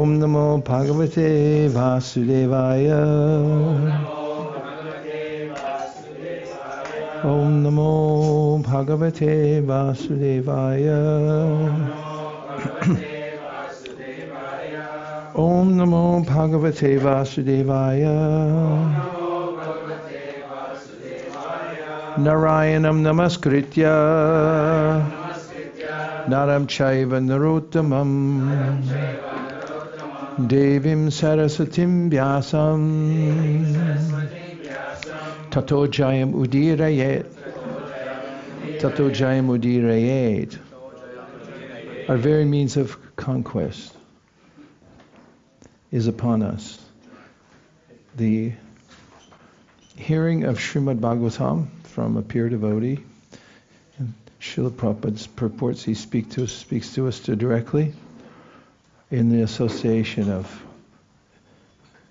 Om Namo Bhagavate Vasudevaya. Om Namo Bhagavate Vasudevaya. Om Namo Bhagavate Vasudevaya. Narayanam Namaskritya Naram Chaiva Narottamam Devim Sarasatim Vyasam Tato Jayam Udirayet. Tato Jayam Udirayet. Our very means of conquest is upon us. The hearing of Srimad Bhagavatam from a pure devotee, and Srila Prabhupada's purports, he speaks to us directly in the association of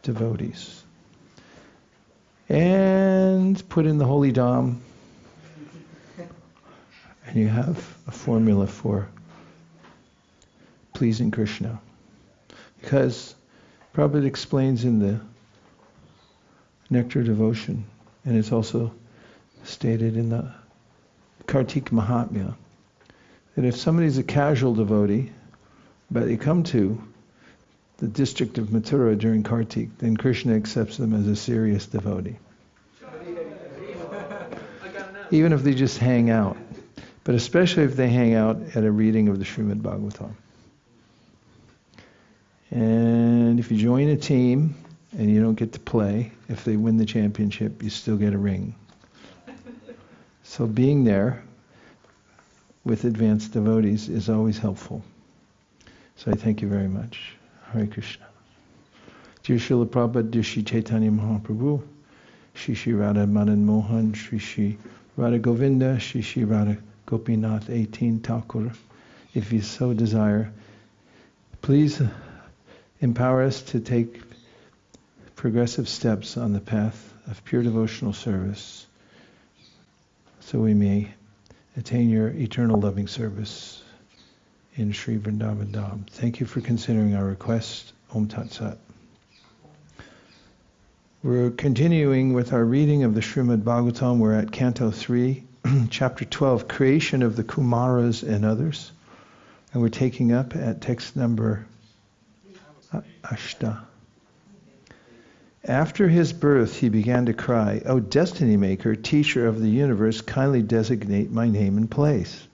devotees. And put in the holy Dham, and you have a formula for pleasing Krishna. Because Prabhupada explains in the Nectar Devotion, and it's also stated in the Kartik Mahatmya, that if somebody's a casual devotee, but they come to the district of Mathura during Kartik, then Krishna accepts them as a serious devotee. Even if they just hang out. But especially if they hang out at a reading of the Srimad Bhagavatam. And if you join a team and you don't get to play, if they win the championship, you still get a ring. So being there with advanced devotees is always helpful. So I thank you very much. Hare Krishna. Dear Srila Prabhupada, dear Shri Chaitanya Mahaprabhu, Shri Shri Radha Madan Mohan, Shri Shri Radha Govinda, Shri Shri Radha Gopinath 18 Thakur, if you so desire, please empower us to take progressive steps on the path of pure devotional service so we may attain your eternal loving service in Sri Vrindavan Dham. Thank you for considering our request. Om Tat Sat. We're continuing with our reading of the Srimad Bhagavatam. We're at Canto 3, Chapter 12, Creation of the Kumāras and Others. And we're taking up at text number Ashta. After his birth, he began to cry, "O Destiny Maker, Teacher of the universe, kindly designate my name and place."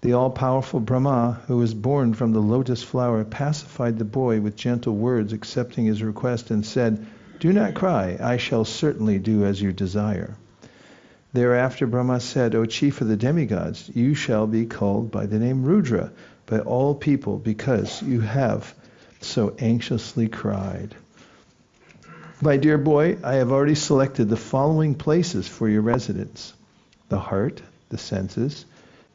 The all-powerful Brahmā, who was born from the lotus flower, pacified the boy with gentle words, accepting his request, and said, "Do not cry, I shall certainly do as you desire." Thereafter Brahmā said, "O chief of the demigods, you shall be called by the name Rudra by all people, because you have so anxiously cried. My dear boy, I have already selected the following places for your residence: the heart, the senses,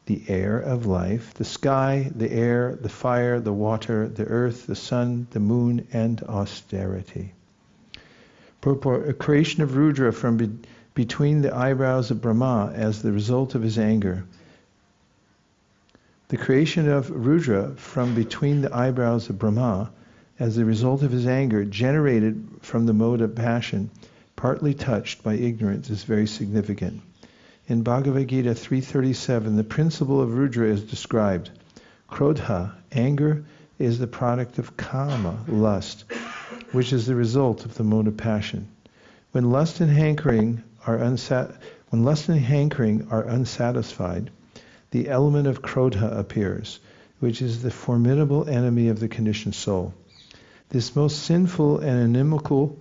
the air of life, the sky, the air, the fire, the water, the earth, the sun, the moon, and austerity. Purport: a creation of Rudra from between the eyebrows of Brahmā as the result of his anger. The creation of Rudra from between the eyebrows of Brahmā as the result of his anger, generated from the mode of passion, partly touched by ignorance, is very significant. In Bhagavad Gita 3.37, the principle of Rudra is described. Krodha, anger, is the product of kama, lust, which is the result of the mode of passion. When lust and hankering are unsatisfied, the element of krodha appears, which is the formidable enemy of the conditioned soul. This most sinful and inimical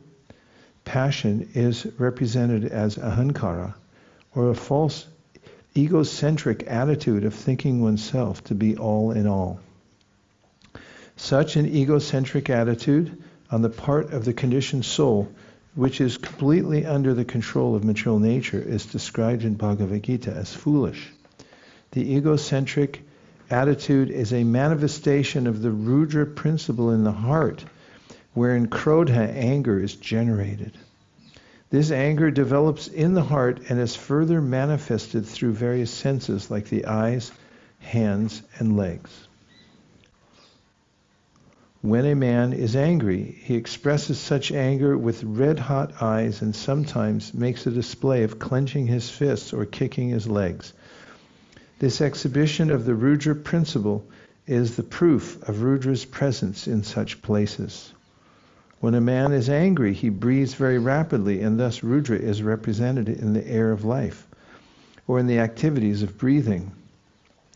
passion is represented as ahankara, or a false egocentric attitude of thinking oneself to be all in all. Such an egocentric attitude on the part of the conditioned soul, which is completely under the control of material nature, is described in Bhagavad Gita as foolish. The egocentric attitude is a manifestation of the Rudra principle in the heart, wherein krodha, anger, is generated. This anger develops in the heart and is further manifested through various senses like the eyes, hands, and legs. When a man is angry, he expresses such anger with red-hot eyes and sometimes makes a display of clenching his fists or kicking his legs. This exhibition of the Rudra principle is the proof of Rudra's presence in such places. When a man is angry, he breathes very rapidly, and thus Rudra is represented in the air of life, or in the activities of breathing.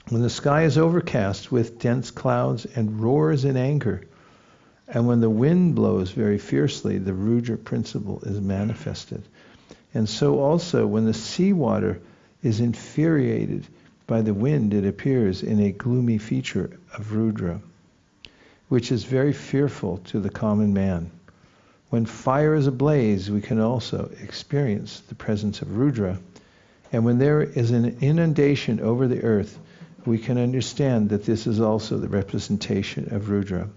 When the sky is overcast with dense clouds and roars in anger, and when the wind blows very fiercely, the Rudra principle is manifested. And so also, when the seawater is infuriated by the wind, it appears in a gloomy feature of Rudra, which is very fearful to the common man. When fire is ablaze, we can also experience the presence of Rudra. And when there is an inundation over the earth, we can understand that this is also the representation of Rudra.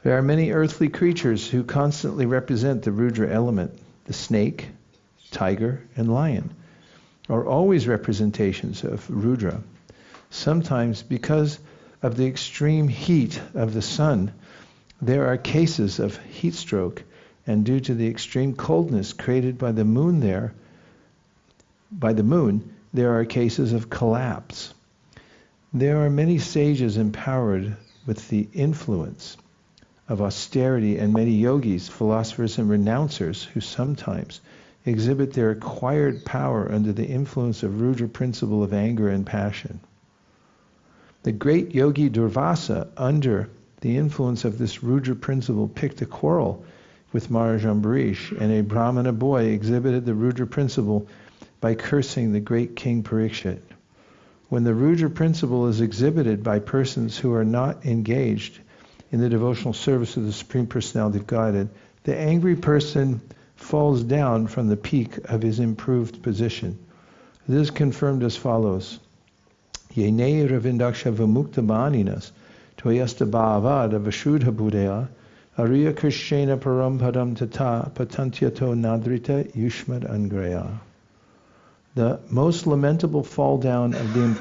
There are many earthly creatures who constantly represent the Rudra element. The snake, tiger, and lion are always representations of Rudra. Sometimes, because of the extreme heat of the sun, there are cases of heat stroke, and due to the extreme coldness created by the moon, there are cases of collapse. There are many sages empowered with the influence of austerity, and many yogis, philosophers, and renouncers who sometimes exhibit their acquired power under the influence of Rudra principle of anger and passion. The great yogi Durvasa, under the influence of this Rudra principle, picked a quarrel with Maharaj Ambarish, and a Brahmana boy exhibited the Rudra principle by cursing the great King Parikshit. When the Rudra principle is exhibited by persons who are not engaged in the devotional service of the Supreme Personality of Godhead, the angry person falls down from the peak of his improved position. This is confirmed as follows. Yenei ravindaksha vimukta baninas toyasta bhavad avashudha buddhaya ariya krishna param padam tata patantyato nadrita yushmad angreya. The most lamentable fall down of the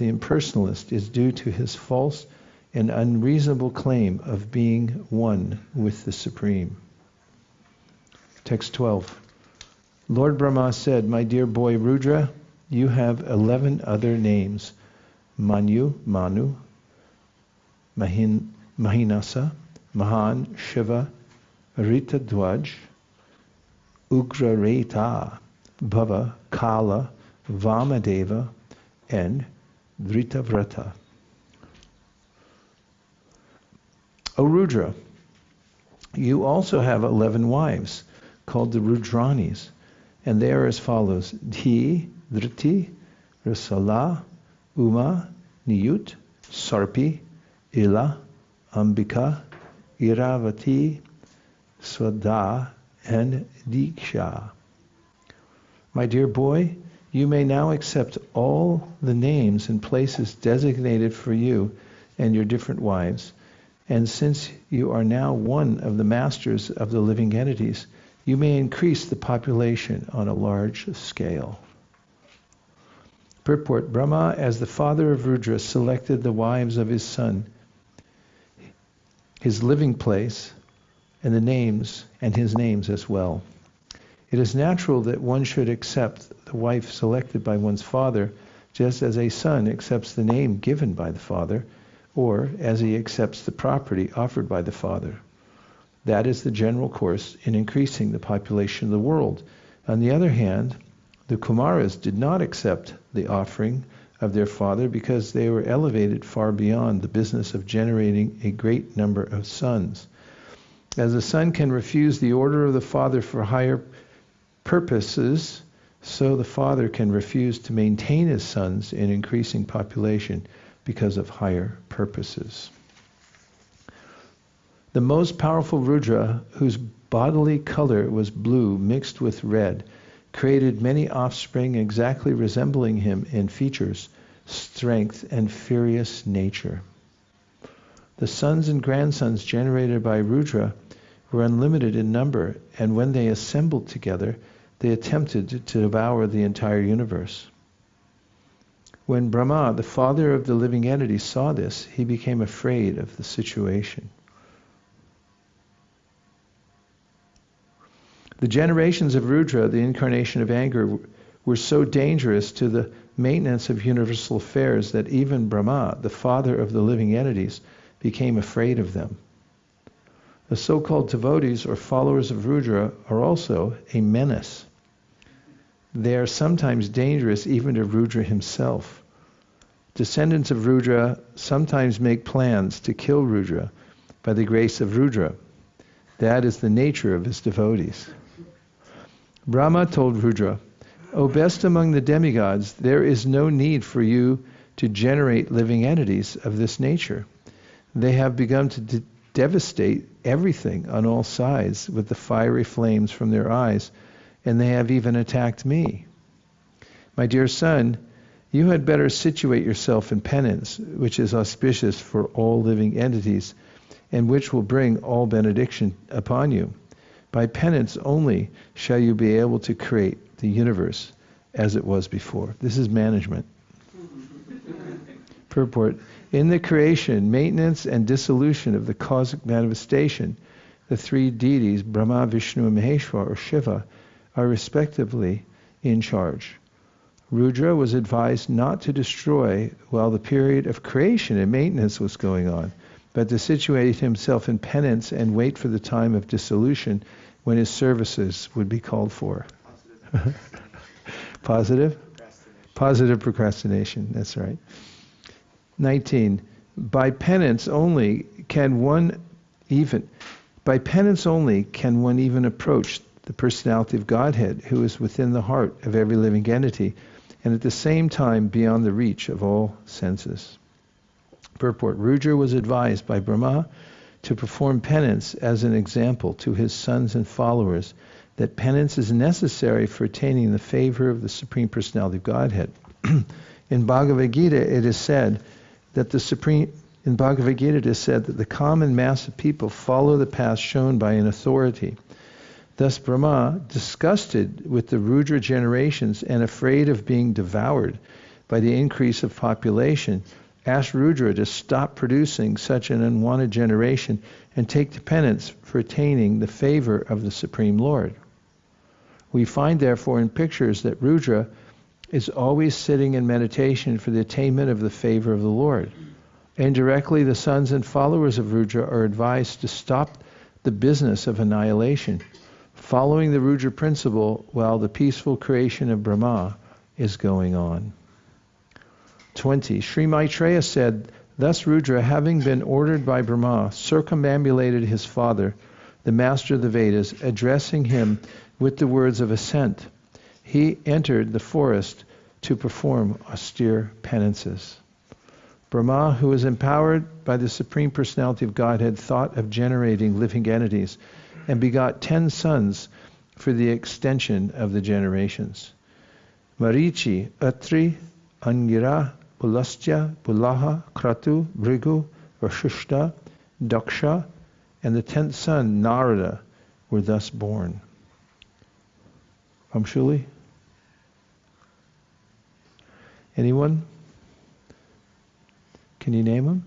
impersonalist is due to his false and unreasonable claim of being one with the Supreme. Text 12. Lord Brahma said, "My dear boy Rudra, you have 11 other names: Manu, Mahinasa, Mahan, Shiva, Rita Dwaj, Ugrareta, Bhava, Kala, Vamadeva, and Dritavrata." O Rudra, you also have 11 wives, called the Rudranis, and they are as follows: Dhi, Dhriti, Rasala, Uma, Niyut, Sarpi, Ila, Ambika, Iravati, Swada, and Diksha. My dear boy, you may now accept all the names and places designated for you and your different wives, and since you are now one of the masters of the living entities, you may increase the population on a large scale. Purport: Brahma, as the father of Rudra, selected the wives of his son, his living place, and his names as well. It is natural that one should accept the wife selected by one's father, just as a son accepts the name given by the father, or as he accepts the property offered by the father. That is the general course in increasing the population of the world. On the other hand, the Kumāras did not accept the offering of their father because they were elevated far beyond the business of generating a great number of sons. As a son can refuse the order of the father for higher purposes, so the father can refuse to maintain his sons in increasing population because of higher purposes. The most powerful Rudra, whose bodily color was blue mixed with red, created many offspring exactly resembling him in features, strength, and furious nature. The sons and grandsons generated by Rudra were unlimited in number, and when they assembled together, they attempted to devour the entire universe. When Brahmā, the father of the living entity, saw this, he became afraid of the situation. The generations of Rudra, the incarnation of anger, were so dangerous to the maintenance of universal affairs that even Brahmā, the father of the living entities, became afraid of them. The so-called devotees or followers of Rudra are also a menace. They are sometimes dangerous even to Rudra himself. Descendants of Rudra sometimes make plans to kill Rudra by the grace of Rudra. That is the nature of his devotees. Brahmā told Rudra, "O best among the demigods, there is no need for you to generate living entities of this nature. They have begun to devastate everything on all sides with the fiery flames from their eyes, and they have even attacked me. My dear son, you had better situate yourself in penance, which is auspicious for all living entities, and which will bring all benediction upon you. By penance only shall you be able to create the universe as it was before." This is management. Purport. In the creation, maintenance, and dissolution of the cosmic manifestation, the three deities, Brahma, Vishnu, and Maheshwar, or Shiva, are respectively in charge. Rudra was advised not to destroy while the period of creation and maintenance was going on, but to situate himself in penance and wait for the time of dissolution when his services would be called for. Positive? Positive procrastination, that's right. 19. By penance only can one even approach the personality of Godhead, who is within the heart of every living entity, and at the same time beyond the reach of all senses. Purport. Rudra was advised by Brahmā to perform penance as an example to his sons and followers that penance is necessary for attaining the favor of the Supreme Personality of Godhead. In Bhagavad Gita it is said that the common mass of people follow the path shown by an authority. Thus Brahmā, disgusted with the Rudra generations and afraid of being devoured by the increase of population, asked Rudra to stop producing such an unwanted generation and take to penance for attaining the favor of the Supreme Lord. We find therefore in pictures that Rudra is always sitting in meditation for the attainment of the favor of the Lord. Indirectly, the sons and followers of Rudra are advised to stop the business of annihilation, following the Rudra principle while the peaceful creation of Brahmā is going on. 20. Sri Maitreya said, "Thus Rudra, having been ordered by Brahmā, circumambulated his father, the master of the Vedas, addressing him with the words of assent. He entered the forest to perform austere penances." Brahmā, who was empowered by the Supreme Personality of Godhead, thought of generating living entities and begot 10 sons for the extension of the generations. Marichi, Atri, Angira, Pulastya, Pulaha, Kratu, Bhrigu, Vashishta, Daksha, and the 10th son, Narada, were thus born. Vamshuli? Anyone? Can you name them?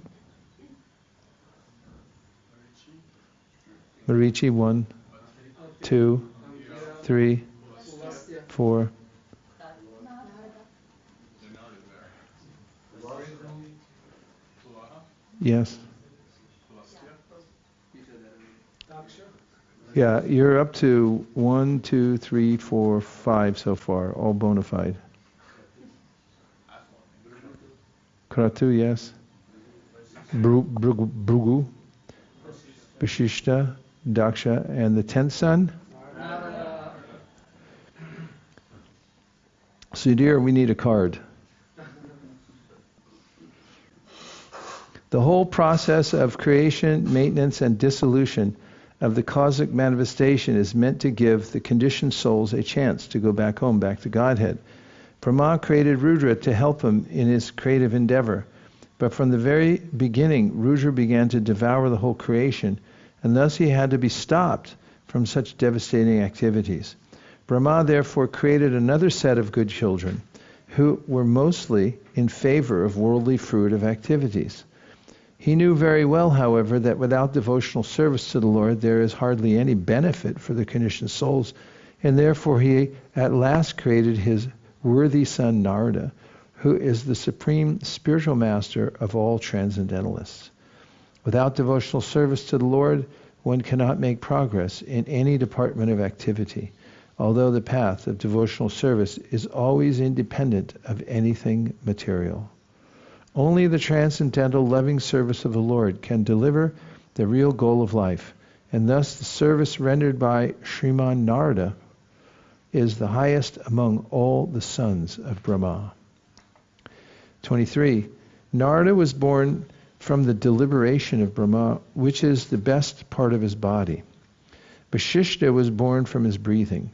Marichi, 1, 2, 3, 4. Yes. Yeah, you're up to 1, 2, 3, 4, 5 so far, all bona fide. Kratu, yes. Bhrigu, Vashishta, Daksha, and the 10th son? Sudhir, we need a card. The whole process of creation, maintenance, and dissolution of the cosmic manifestation is meant to give the conditioned souls a chance to go back home, back to Godhead. Brahmā created Rudra to help him in his creative endeavor. But from the very beginning, Rudra began to devour the whole creation, and thus he had to be stopped from such devastating activities. Brahmā therefore created another set of good children, who were mostly in favor of worldly fruitive activities. He knew very well, however, that without devotional service to the Lord, there is hardly any benefit for the conditioned souls, and therefore he at last created his worthy son Narada, who is the supreme spiritual master of all transcendentalists. Without devotional service to the Lord, one cannot make progress in any department of activity, although the path of devotional service is always independent of anything material. Only the transcendental loving service of the Lord can deliver the real goal of life, and thus the service rendered by Sriman Narada is the highest among all the sons of Brahmā. 23. Narada was born from the deliberation of Brahmā, which is the best part of his body. Vasishtha was born from his breathing,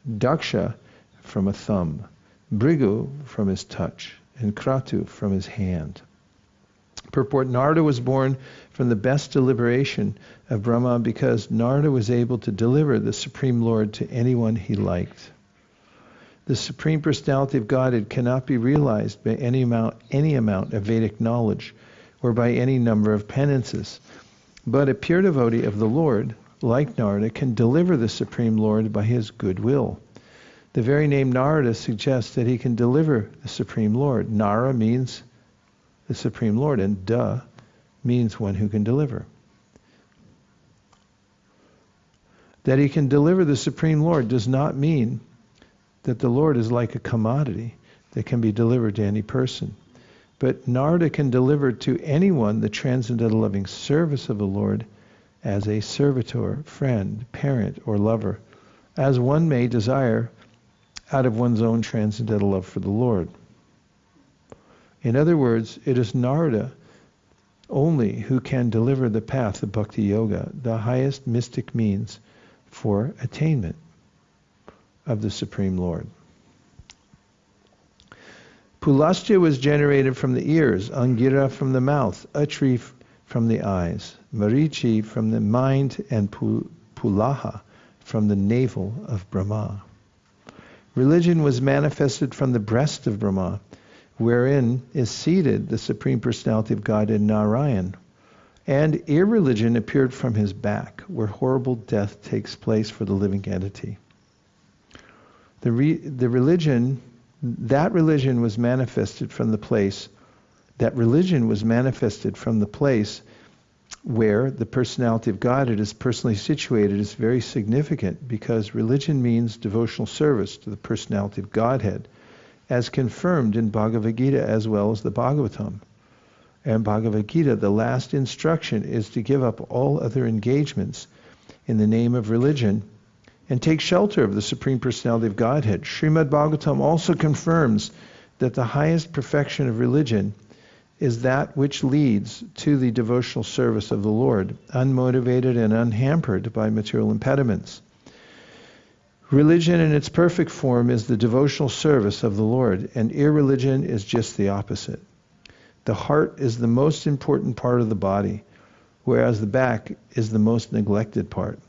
Daksha from a thumb, Bhrigu from his touch, and Kratu from his hand. Purport: Narada was born from the best deliberation of Brahmā because Narada was able to deliver the Supreme Lord to anyone he liked. The Supreme Personality of Godhead cannot be realized by any amount of Vedic knowledge or by any number of penances. But a pure devotee of the Lord, like Narada, can deliver the Supreme Lord by his goodwill. The very name Narada suggests that he can deliver the Supreme Lord. Nara means the Supreme Lord, and Da means one who can deliver. That he can deliver the Supreme Lord does not mean that the Lord is like a commodity that can be delivered to any person. But Narada can deliver to anyone the transcendental loving service of the Lord as a servitor, friend, parent, or lover, as one may desire out of one's own transcendental love for the Lord. In other words, it is Narada only who can deliver the path of Bhakti Yoga, the highest mystic means for attainment of the Supreme Lord. Pulastya was generated from the ears, Angira from the mouth, Atri from the eyes, Marichi from the mind, and Pulaha from the navel of Brahmā. Religion was manifested from the breast of Brahmā, wherein is seated the Supreme Personality of God in Narayan. And irreligion appeared from his back, where horrible death takes place for the living entity. That religion was manifested from the place where the personality of Godhead is personally situated is very significant, because religion means devotional service to the personality of Godhead, as confirmed in Bhagavad Gita as well as the Bhagavatam. And Bhagavad Gita, the last instruction is to give up all other engagements in the name of religion and take shelter of the Supreme Personality of Godhead. Srimad Bhagavatam also confirms that the highest perfection of religion is that which leads to the devotional service of the Lord, unmotivated and unhampered by material impediments. Religion in its perfect form is the devotional service of the Lord, and irreligion is just the opposite. The heart is the most important part of the body, whereas the back is the most neglected part.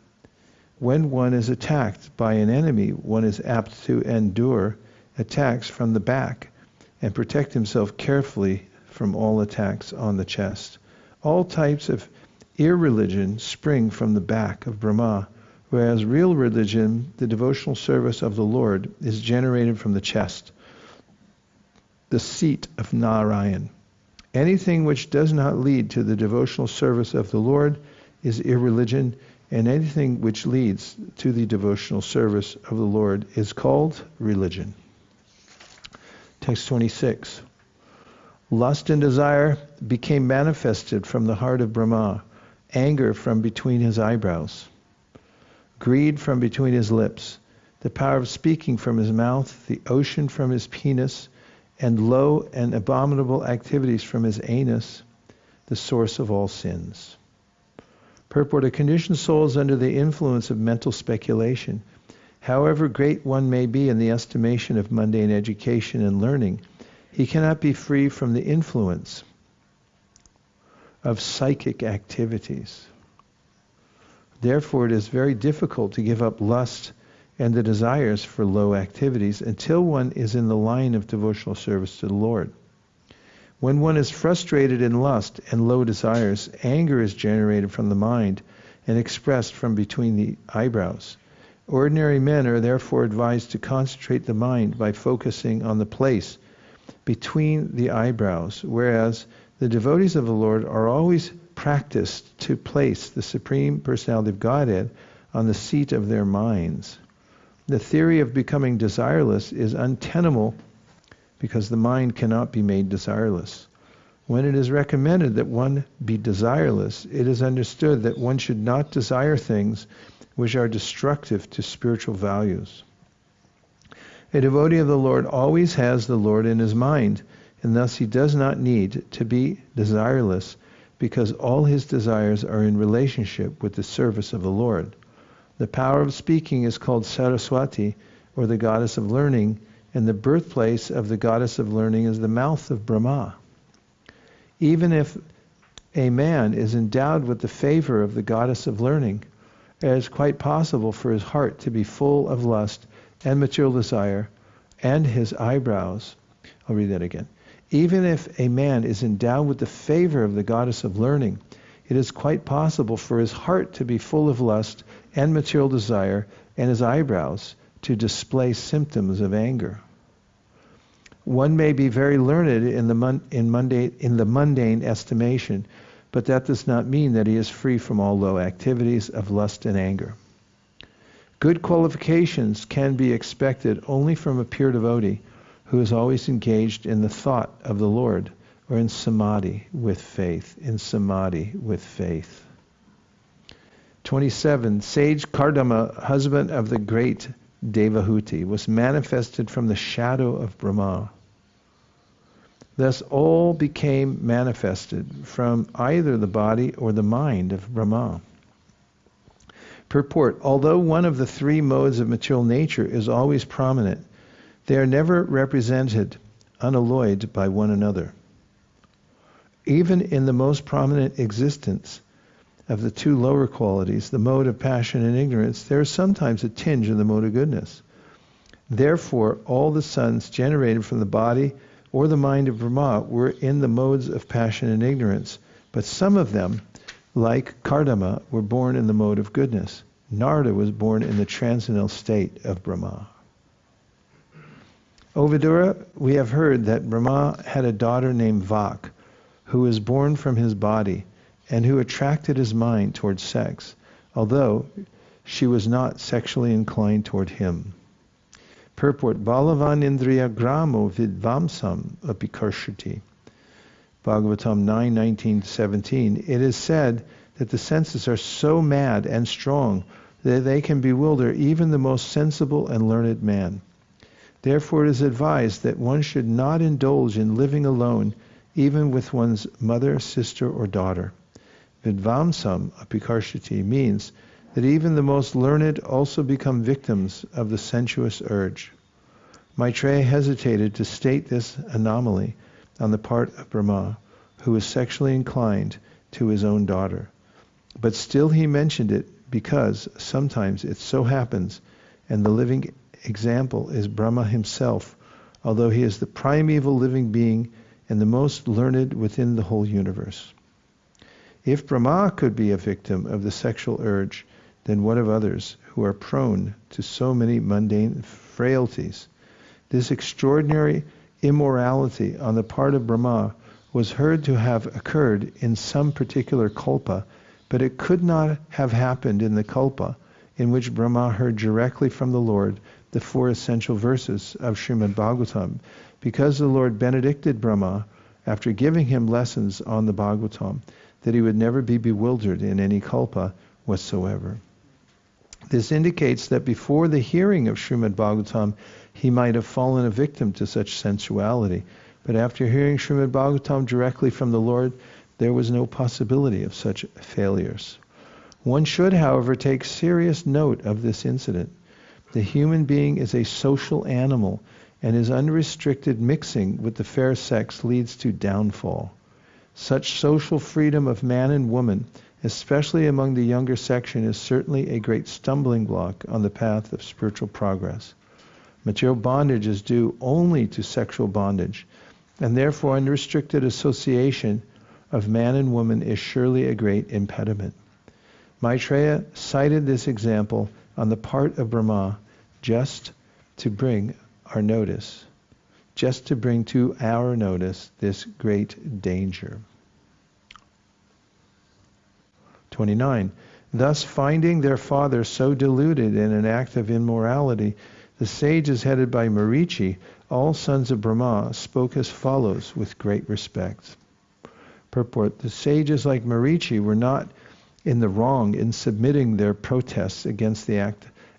When one is attacked by an enemy, one is apt to endure attacks from the back and protect himself carefully from all attacks on the chest. All types of irreligion spring from the back of Brahmā, whereas real religion, the devotional service of the Lord, is generated from the chest, the seat of Narayan. Anything which does not lead to the devotional service of the Lord is irreligion, and anything which leads to the devotional service of the Lord is called religion. Text 26. Lust and desire became manifested from the heart of Brahmā, anger from between his eyebrows, greed from between his lips, the power of speaking from his mouth, the ocean from his penis, and low and abominable activities from his anus, the source of all sins. Purport: a conditioned soul is under the influence of mental speculation. However great one may be in the estimation of mundane education and learning, he cannot be free from the influence of psychic activities. Therefore, it is very difficult to give up lust and the desires for low activities until one is in the line of devotional service to the Lord. When one is frustrated in lust and low desires, anger is generated from the mind and expressed from between the eyebrows. Ordinary men are therefore advised to concentrate the mind by focusing on the place between the eyebrows, whereas the devotees of the Lord are always practiced to place the Supreme Personality of Godhead on the seat of their minds. The theory of becoming desireless is untenable because the mind cannot be made desireless. When it is recommended that one be desireless, it is understood that one should not desire things which are destructive to spiritual values. A devotee of the Lord always has the Lord in his mind, and thus he does not need to be desireless because all his desires are in relationship with the service of the Lord. The power of speaking is called Saraswati, or the goddess of learning, and the birthplace of the goddess of learning is the mouth of Brahmā. Even if a man is endowed with the favor of the goddess of learning, it is quite possible for his heart to be full of lust and material desire, and his eyebrows. I'll read that again. Even if a man is endowed with the favor of the goddess of learning, it is quite possible for his heart to be full of lust and material desire, and his eyebrows to display symptoms of anger. One may be very learned in the mundane estimation, but that does not mean that he is free from all low activities of lust and anger. Good qualifications can be expected only from a pure devotee who is always engaged in the thought of the Lord, or in samadhi with faith. 27. Sage Kardama, husband of the great Devahuti, was manifested from the shadow of Brahmā. Thus all became manifested from either the body or the mind of Brahmā. Purport: although one of the three modes of material nature is always prominent, they are never represented unalloyed by one another. Even in the most prominent existence of the two lower qualities, the mode of passion and ignorance, there is sometimes a tinge of the mode of goodness. Therefore, all the sons generated from the body or the mind of Brahmā were in the modes of passion and ignorance, but some of them, like Kardama, were born in the mode of goodness. Narada was born in the transcendental state of Brahmā. O Vidura, we have heard that Brahmā had a daughter named Vak, who was born from his body, and who attracted his mind towards sex, although she was not sexually inclined toward him. Purport: Balavan Indriya Gramo Vidvamsam Apikarshati. Bhagavatam 9:19-17. It is said that the senses are so mad and strong that they can bewilder even the most sensible and learned man. Therefore it is advised that one should not indulge in living alone, even with one's mother, sister, or daughter. Vidvamsam apikarshati means that even the most learned also become victims of the sensuous urge. Maitreya hesitated to state this anomaly on the part of Brahmā, who was sexually inclined to his own daughter. But still he mentioned it because sometimes it so happens, and the living example is Brahmā himself, although he is the primeval living being and the most learned within the whole universe. If Brahmā could be a victim of the sexual urge, then what of others who are prone to so many mundane frailties? This extraordinary immorality on the part of Brahmā was heard to have occurred in some particular kalpa, but it could not have happened in the kalpa in which Brahmā heard directly from the Lord the 4 essential verses of Srimad Bhagavatam, because the Lord benedicted Brahmā after giving him lessons on the Bhagavatam, that he would never be bewildered in any kalpa whatsoever. This indicates that before the hearing of Srimad Bhagavatam, he might have fallen a victim to such sensuality, but after hearing Srimad Bhagavatam directly from the Lord, there was no possibility of such failures. One should, however, take serious note of this incident. The human being is a social animal, and his unrestricted mixing with the fair sex leads to downfall. Such social freedom of man and woman, especially among the younger section, is certainly a great stumbling block on the path of spiritual progress. Material bondage is due only to sexual bondage, and therefore unrestricted association of man and woman is surely a great impediment. Maitreya cited this example on the part of Brahmā just to bring to our notice this great danger. 29. Thus, finding their father so deluded in an act of immorality, the sages headed by Marichi, all sons of Brahmā, spoke as follows with great respect. Purport: the sages like Marichi were not in the wrong in submitting their protests against the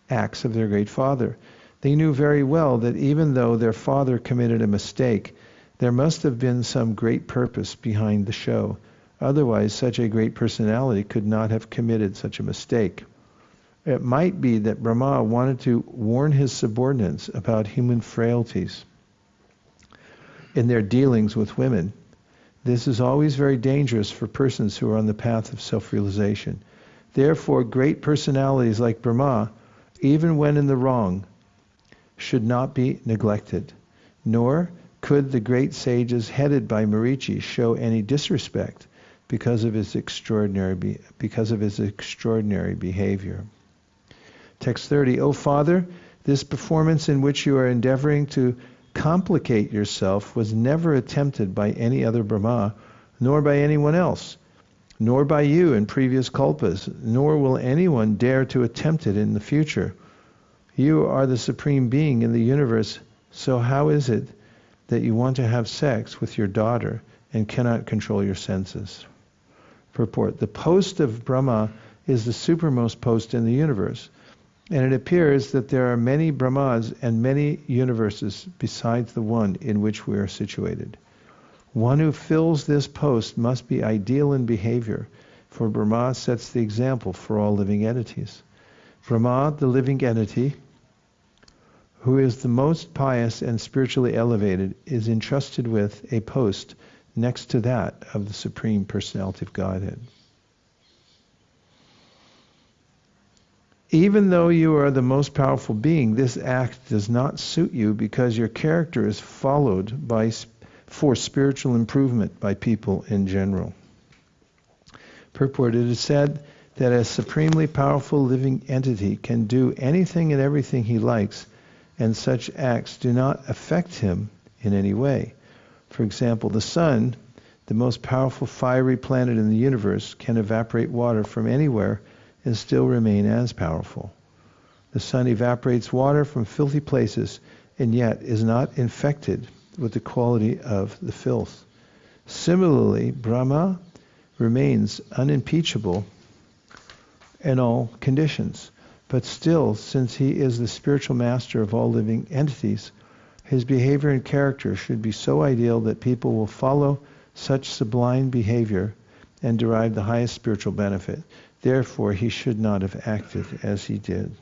acts of their great father. They knew very well that even though their father committed a mistake, there must have been some great purpose behind the show. Otherwise, such a great personality could not have committed such a mistake. It might be that Brahmā wanted to warn his subordinates about human frailties in their dealings with women. This is always very dangerous for persons who are on the path of self-realization. Therefore, great personalities like Brahmā, even when in the wrong, should not be neglected. Nor could the great sages headed by Marichi show any disrespect because of his extraordinary behavior. Text 30. O Father, this performance in which you are endeavoring to complicate yourself was never attempted by any other Brahmā, nor by anyone else, nor by you in previous kalpas, nor will anyone dare to attempt it in the future. You are the Supreme Being in the universe, so how is it that you want to have sex with your daughter and cannot control your senses? Purport: the post of Brahmā is the supermost post in the universe, and it appears that there are many Brahmas and many universes besides the one in which we are situated. One who fills this post must be ideal in behavior, for Brahmā sets the example for all living entities. Brahmā, the living entity, who is the most pious and spiritually elevated, is entrusted with a post next to that of the Supreme Personality of Godhead. Even though you are the most powerful being, this act does not suit you because your character is followed for spiritual improvement by people in general. Purport: it is said that a supremely powerful living entity can do anything and everything he likes, and such acts do not affect him in any way. For example, the sun, the most powerful fiery planet in the universe, can evaporate water from anywhere and still remain as powerful. The sun evaporates water from filthy places and yet is not infected with the quality of the filth. Similarly, Brahmā remains unimpeachable in all conditions, but still, since he is the spiritual master of all living entities, his behavior and character should be so ideal that people will follow such sublime behavior and derive the highest spiritual benefit. Therefore, he should not have acted as he did.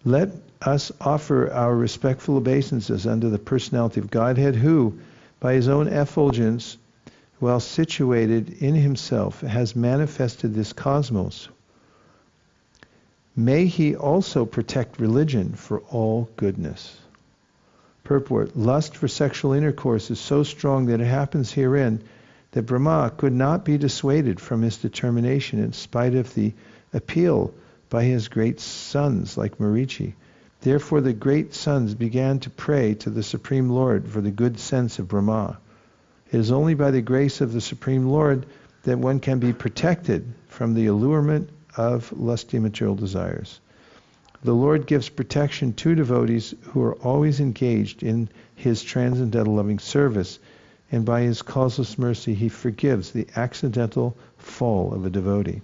Let us offer our respectful obeisances unto the Personality of Godhead, who, by his own effulgence, while situated in himself, has manifested this cosmos. May he also protect religion for all goodness. Purport: lust for sexual intercourse is so strong that it happens herein that Brahmā could not be dissuaded from his determination in spite of the appeal by his great sons like Marichi. Therefore the great sons began to pray to the Supreme Lord for the good sense of Brahmā. It is only by the grace of the Supreme Lord that one can be protected from the allurement of lusty material desires. The Lord gives protection to devotees who are always engaged in his transcendental loving service, and by his causeless mercy he forgives the accidental fall of a devotee.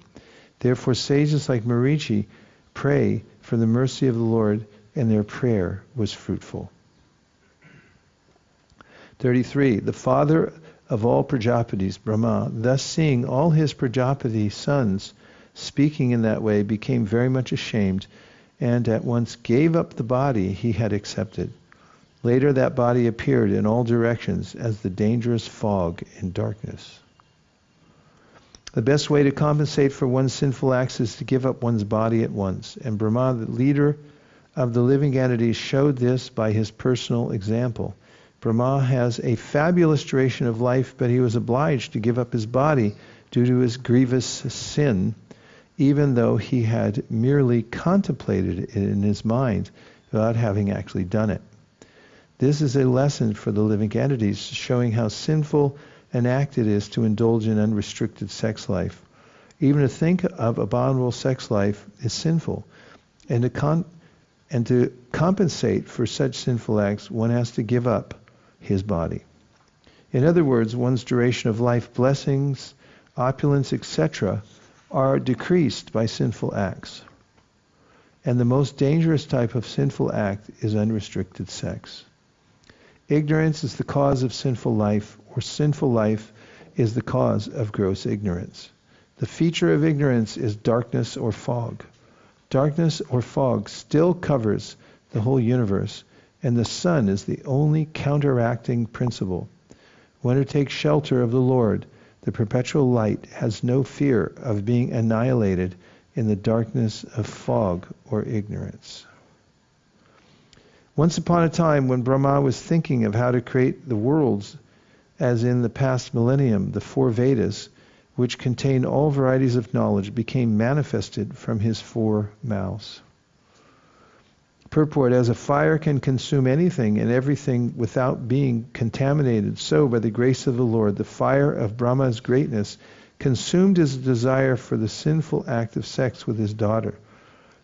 Therefore sages like Marichi pray for the mercy of the Lord, and their prayer was fruitful. 33. The father of all Prajapatis, Brahmā, thus seeing all his Prajapati sons speaking in that way, became very much ashamed, and at once gave up the body he had accepted. Later that body appeared in all directions as the dangerous fog in darkness. The best way to compensate for one's sinful acts is to give up one's body at once. And Brahmā, the leader of the living entities, showed this by his personal example. Brahmā has a fabulous duration of life, but he was obliged to give up his body due to his grievous sin, even though he had merely contemplated it in his mind without having actually done it. This is a lesson for the living entities, showing how sinful an act it is to indulge in unrestricted sex life. Even to think of abominable sex life is sinful, and to compensate for such sinful acts, one has to give up his body. In other words, one's duration of life, blessings, opulence, etc., are decreased by sinful acts. And the most dangerous type of sinful act is unrestricted sex. Ignorance is the cause of sinful life, or sinful life is the cause of gross ignorance. The feature of ignorance is darkness or fog. Darkness or fog still covers the whole universe, and the sun is the only counteracting principle. One who takes shelter of the Lord, the perpetual light, has no fear of being annihilated in the darkness of fog or ignorance. Once upon a time, when Brahmā was thinking of how to create the worlds, as in the past millennium, the 4 Vedas, which contain all varieties of knowledge, became manifested from his 4 mouths. Purport: as a fire can consume anything and everything without being contaminated, so by the grace of the Lord, the fire of Brahma's greatness consumed his desire for the sinful act of sex with his daughter.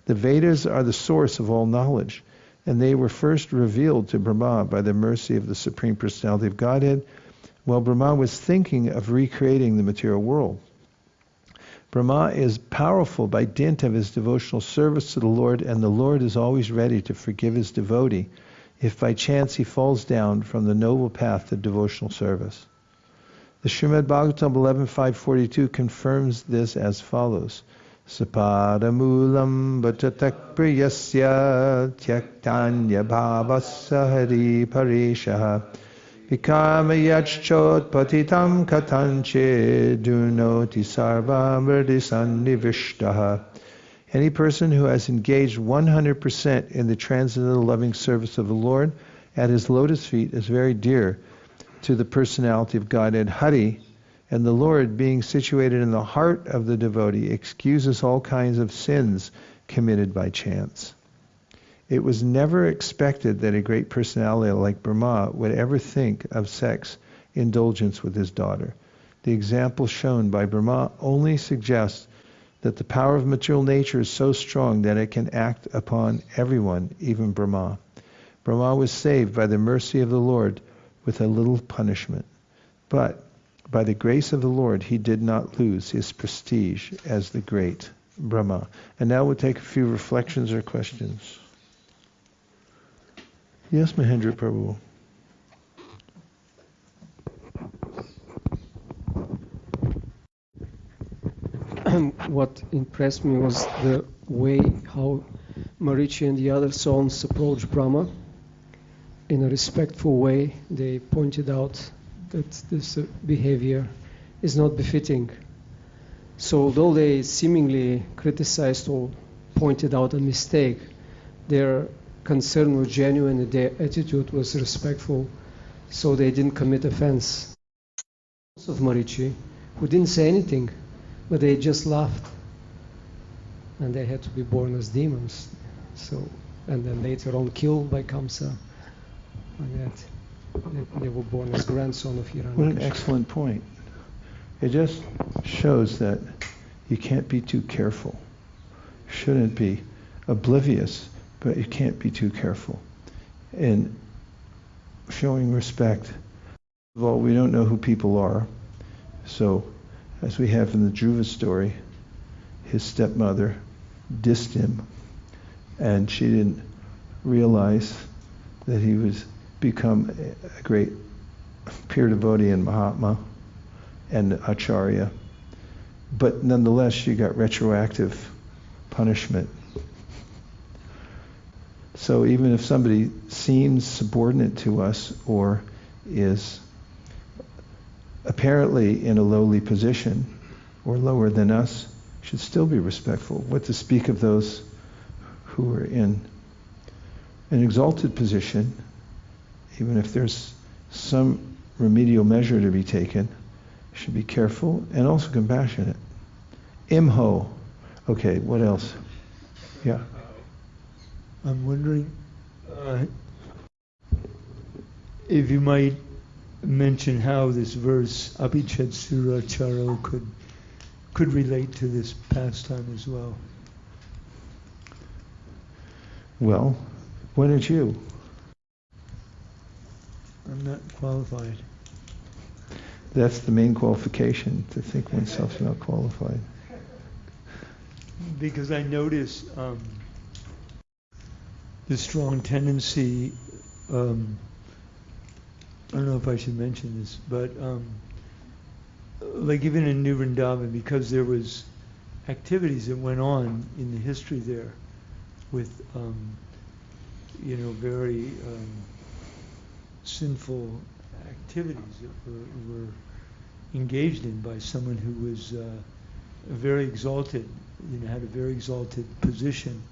The Vedas are the source of all knowledge, and they were first revealed to Brahmā by the mercy of the Supreme Personality of Godhead, while Brahmā was thinking of recreating the material world. Brahmā is powerful by dint of his devotional service to the Lord, and the Lord is always ready to forgive his devotee if by chance he falls down from the noble path of devotional service. The Srimad Bhagavatam 11.542 confirms this as follows: Sapadamulam bhatatak priyasya tyaktanya bhavasya hari pareshaha Vikamayachchot patitam katanche dunoti sarvam verdisannivishtaha. Any person who has engaged 100% in the transcendental loving service of the Lord at his lotus feet is very dear to the personality of Godhead Hari, and the Lord, being situated in the heart of the devotee, excuses all kinds of sins committed by chance. It was never expected that a great personality like Brahmā would ever think of sex indulgence with his daughter. The example shown by Brahmā only suggests that the power of material nature is so strong that it can act upon everyone, even Brahmā. Brahmā was saved by the mercy of the Lord with a little punishment. But by the grace of the Lord, he did not lose his prestige as the great Brahmā. And now we'll take a few reflections or questions. Yes, Mahendra Prabhu. What impressed me was the way how Marichi and the other sons approached Brahmā. In a respectful way, they pointed out that this behavior is not befitting. So although they seemingly criticized or pointed out a mistake, their concern was genuine and their attitude was respectful, so they didn't commit offense. Of Marichi, who didn't say anything, but they just laughed, and they had to be born as demons. So, and then later on killed by Kamsa, and that they were born as grandson of Hiranyakashipu. What an excellent point. It just shows that you can't be too careful. Shouldn't be oblivious, but you can't be too careful. In showing respect, first of all, we don't know who people are. So, as we have in the Dhruva story, his stepmother dissed him, and she didn't realize that he was become a great pure devotee and Mahatma and Acharya. But nonetheless, she got retroactive punishment. So even if somebody seems subordinate to us or is apparently in a lowly position or lower than us, should still be respectful. What to speak of those who are in an exalted position, even if there's some remedial measure to be taken, should be careful and also compassionate. Imho. Okay, what else? Yeah. I'm wondering if you might mention how this verse Abhichet Charo could relate to this pastime as well. Well, why don't you? I'm not qualified. That's the main qualification, to think oneself not qualified. Because I notice the strong tendency, I don't know if I should mention this, but like even in New Vrindavan, because there was activities that went on in the history there with, very sinful activities that were engaged in by someone who was very exalted, had a very exalted position.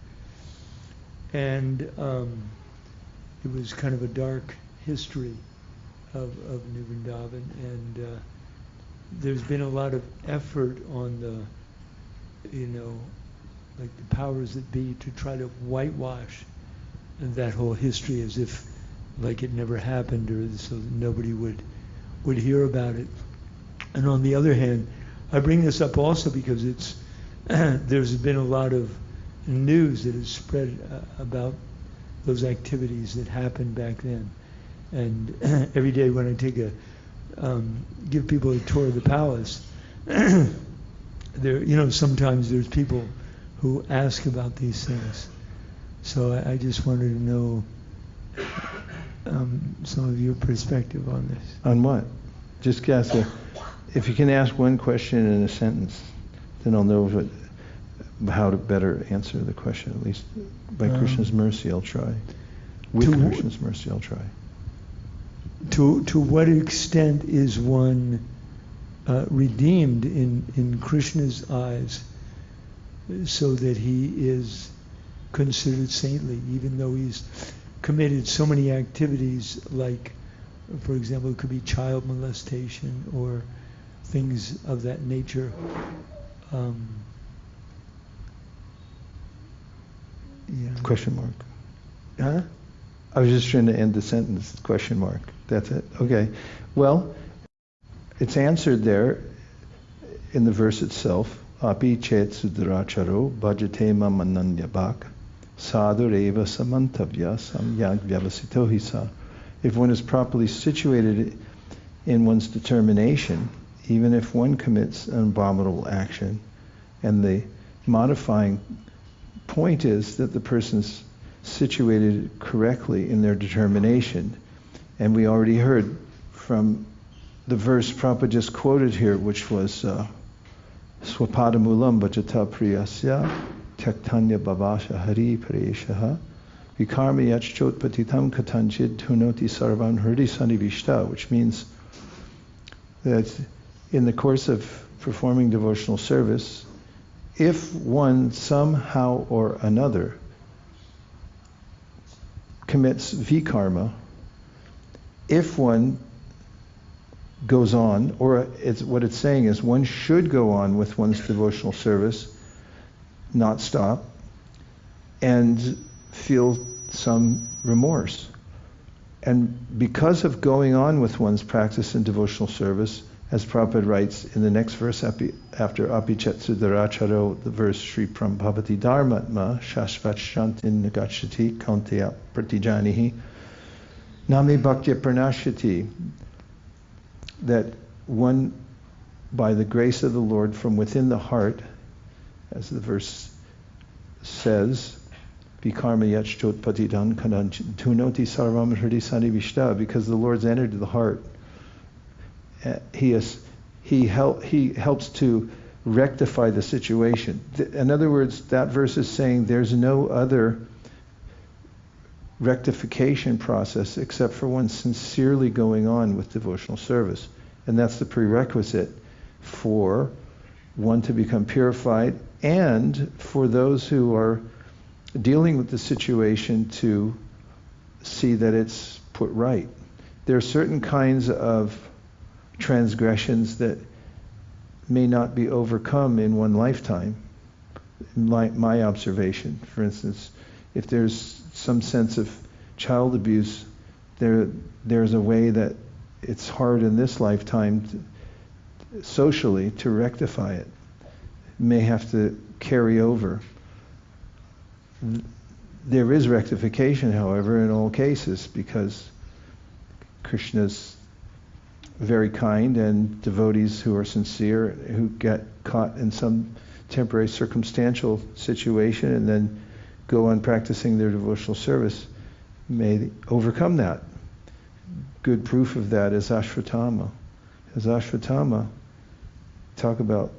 And it was kind of a dark history of New Vrindavan, and there's been a lot of effort on the, like the powers that be to try to whitewash that whole history as if like it never happened, or so that nobody would hear about it. And on the other hand, I bring this up also because it's there's been a lot of news that has spread about those activities that happened back then. And every day when I take give people a tour of the palace, there, sometimes there's people who ask about these things. So I just wanted to know some of your perspective on this. On what? Just guess. If you can ask one question in a sentence, then I'll know how to better answer the question. At least by Krishna's mercy, I'll try. With Krishna's mercy, I'll try. To what extent is one redeemed in Krishna's eyes, so that he is considered saintly, even though he's committed so many activities, like, for example, it could be child molestation or things of that nature. Question mark. Huh? I was just trying to end the sentence. Question mark. That's it. Okay. Well, it's answered there in the verse itself. Api chet sudracharo bhajate mam ananyabhak sadhureva samantavya samyag vyavasito hisa. If one is properly situated in one's determination, even if one commits an abominable action, and the modifying point is that the person's situated correctly in their determination. And we already heard from the verse Prabhupada just quoted here, which was Swapadamulam Bhajata Priyasya Tyaktanya Bhavasha Hari Pariyeshaha Vikarma Yachchot Patitam Katanchid Tunoti Sarvan Hridi Sanivishta, which means that in the course of performing devotional service, if one somehow or another commits vikarma, if one goes on, or what it's saying is one should go on with one's devotional service, not stop, and feel some remorse. And because of going on with one's practice in devotional service, as Prabhupada writes in the next verse after Apichetsu Dharacharo, the verse Sri Prambhavati Dharmatma Shashvat Shantin Nagachati Kaunteya Pratijanihi Nami Bhaktya Pranashati, that one, by the grace of the Lord from within the heart, as the verse says, Vikarma Yachchot Patidan Kanan Tunoti Sarvam Hridi Sanivishta, because the Lord's entered the heart. He helps to rectify the situation. In other words, that verse is saying there's no other rectification process except for one sincerely going on with devotional service. And that's the prerequisite for one to become purified, and for those who are dealing with the situation to see that it's put right. There are certain kinds of transgressions that may not be overcome in one lifetime. My observation, for instance, if there's some sense of child abuse, there's a way that it's hard in this lifetime socially to rectify it. May have to carry over. There is rectification, however, in all cases, because Krishna's very kind, and devotees who are sincere, who get caught in some temporary circumstantial situation and then go on practicing their devotional service, may overcome that. Good proof of that is Ashvatthama. As Ashvatthama, talk about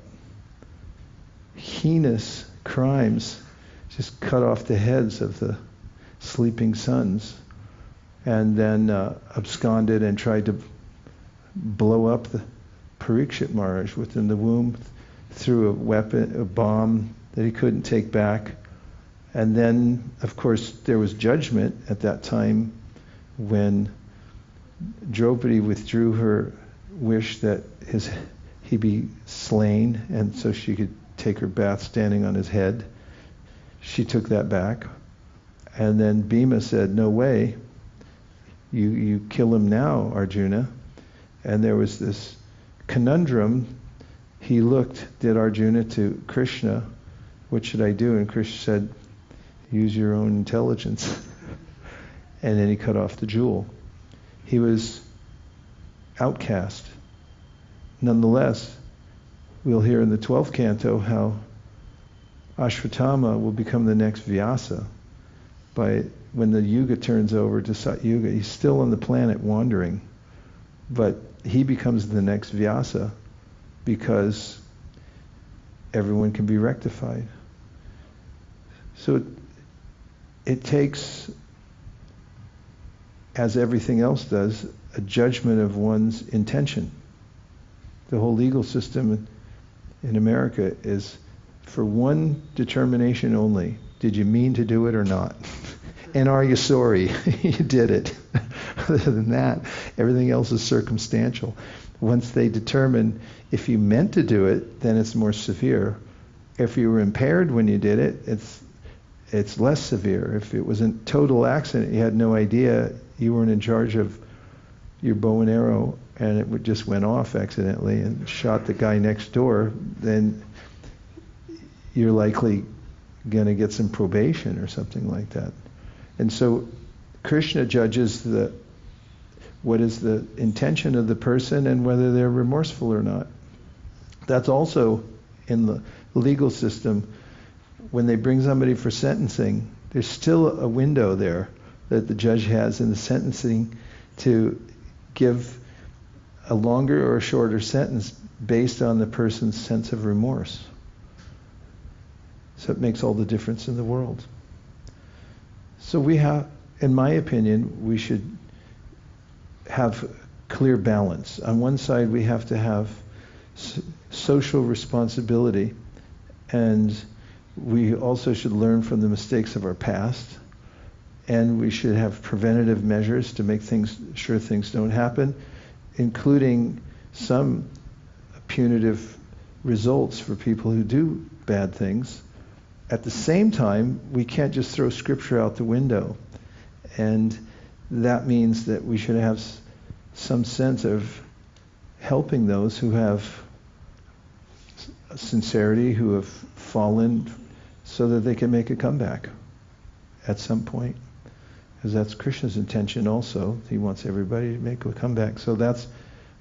heinous crimes, just cut off the heads of the sleeping sons, and then absconded and tried to blow up the Parikshit Maharaj within the womb, threw a weapon, a bomb that he couldn't take back. And then, of course, there was judgment at that time when Draupadi withdrew her wish that he be slain, and so she could take her bath standing on his head. She took that back. And then Bhima said, no way, you kill him now, Arjuna. And there was this conundrum. He did Arjuna to Krishna, what should I do? And Krishna said, use your own intelligence. And then he cut off the jewel. He was outcast. Nonetheless, we'll hear in the 12th canto how Ashvatthama will become the next Vyasa. When the Yuga turns over to Sat Yuga, he's still on the planet wandering, but he becomes the next Vyasa because everyone can be rectified. So it takes, as everything else does, a judgment of one's intention. The whole legal system in America is for one determination only. Did you mean to do it or not? And are you sorry you did it? Other than that, everything else is circumstantial. Once they determine if you meant to do it, then it's more severe. If you were impaired when you did it, it's less severe. If it was a total accident, you had no idea, you weren't in charge of your bow and arrow, and it just went off accidentally and shot the guy next door, then you're likely going to get some probation or something like that. And so Krishna judges what is the intention of the person and whether they're remorseful or not. That's also in the legal system. When they bring somebody for sentencing, there's still a window there that the judge has in the sentencing to give a longer or a shorter sentence based on the person's sense of remorse. So it makes all the difference in the world. So we have, in my opinion, we should have clear balance. On one side, we have to have social responsibility, and we also should learn from the mistakes of our past, and we should have preventative measures to make sure things don't happen, including some punitive results for people who do bad things. At the same time, we can't just throw scripture out the window. And that means that we should have some sense of helping those who have sincerity, who have fallen, so that they can make a comeback at some point. Because that's Krishna's intention also. He wants everybody to make a comeback. So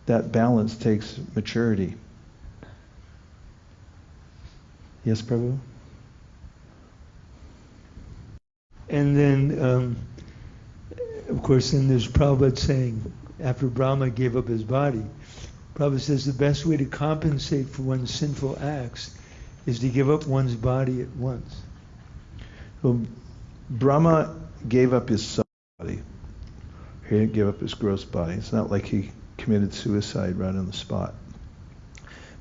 that balance takes maturity. Yes, Prabhu? And then, of course, then there's Prabhupada saying, after Brahmā gave up his body, Prabhupada says the best way to compensate for one's sinful acts is to give up one's body at once. Well, Brahmā gave up his soul. He didn't give up his gross body. It's not like he committed suicide right on the spot.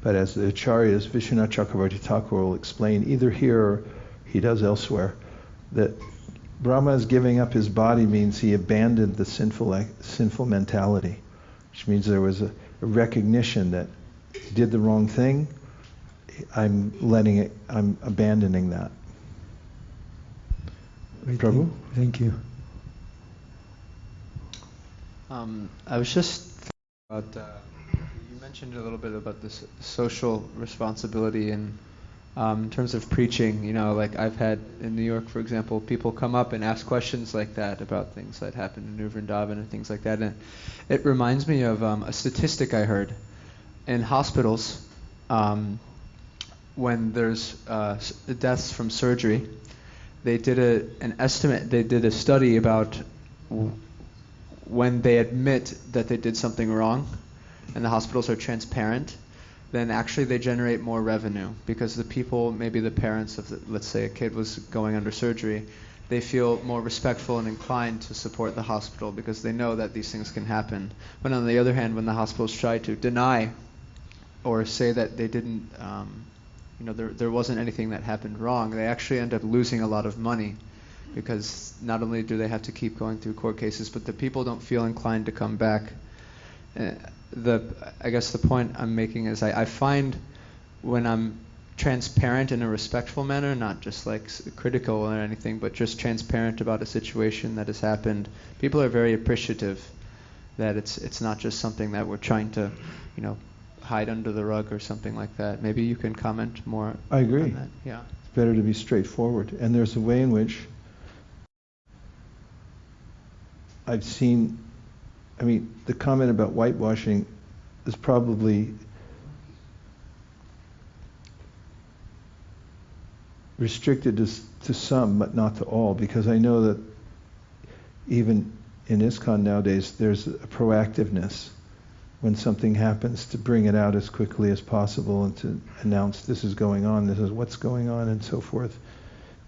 But as the Acharyas, Vishwanath Chakravarti Thakur will explain, either here or he does elsewhere, that Brahma's giving up his body means he abandoned the sinful mentality, which means there was a recognition that he did the wrong thing. I'm abandoning that. Prabhu? Thank you. I was just thinking about, you mentioned a little bit about this social responsibility and in terms of preaching, you know, like I've had in New York, for example, people come up and ask questions like that about things that happen in New Vrindavan and things like that. And it reminds me of a statistic I heard in hospitals when there's deaths from surgery. They did a study about when they admit that they did something wrong and the hospitals are transparent, then actually they generate more revenue because the people, maybe the parents of, let's say a kid was going under surgery, they feel more respectful and inclined to support the hospital because they know that these things can happen. But on the other hand, when the hospitals try to deny or say that they didn't, there wasn't anything that happened wrong, they actually end up losing a lot of money because not only do they have to keep going through court cases, but the people don't feel inclined to come back. I guess the point I'm making is I find when I'm transparent in a respectful manner, not just like critical or anything, but just transparent about a situation that has happened, people are very appreciative that it's not just something that we're trying to, hide under the rug or something like that. Maybe you can comment more. I agree. On that. Yeah. It's better to be straightforward. And there's a way in which I've seen, the comment about whitewashing is probably restricted to some, but not to all, because I know that even in ISKCON nowadays, there's a proactiveness when something happens to bring it out as quickly as possible and to announce this is going on, this is what's going on, and so forth.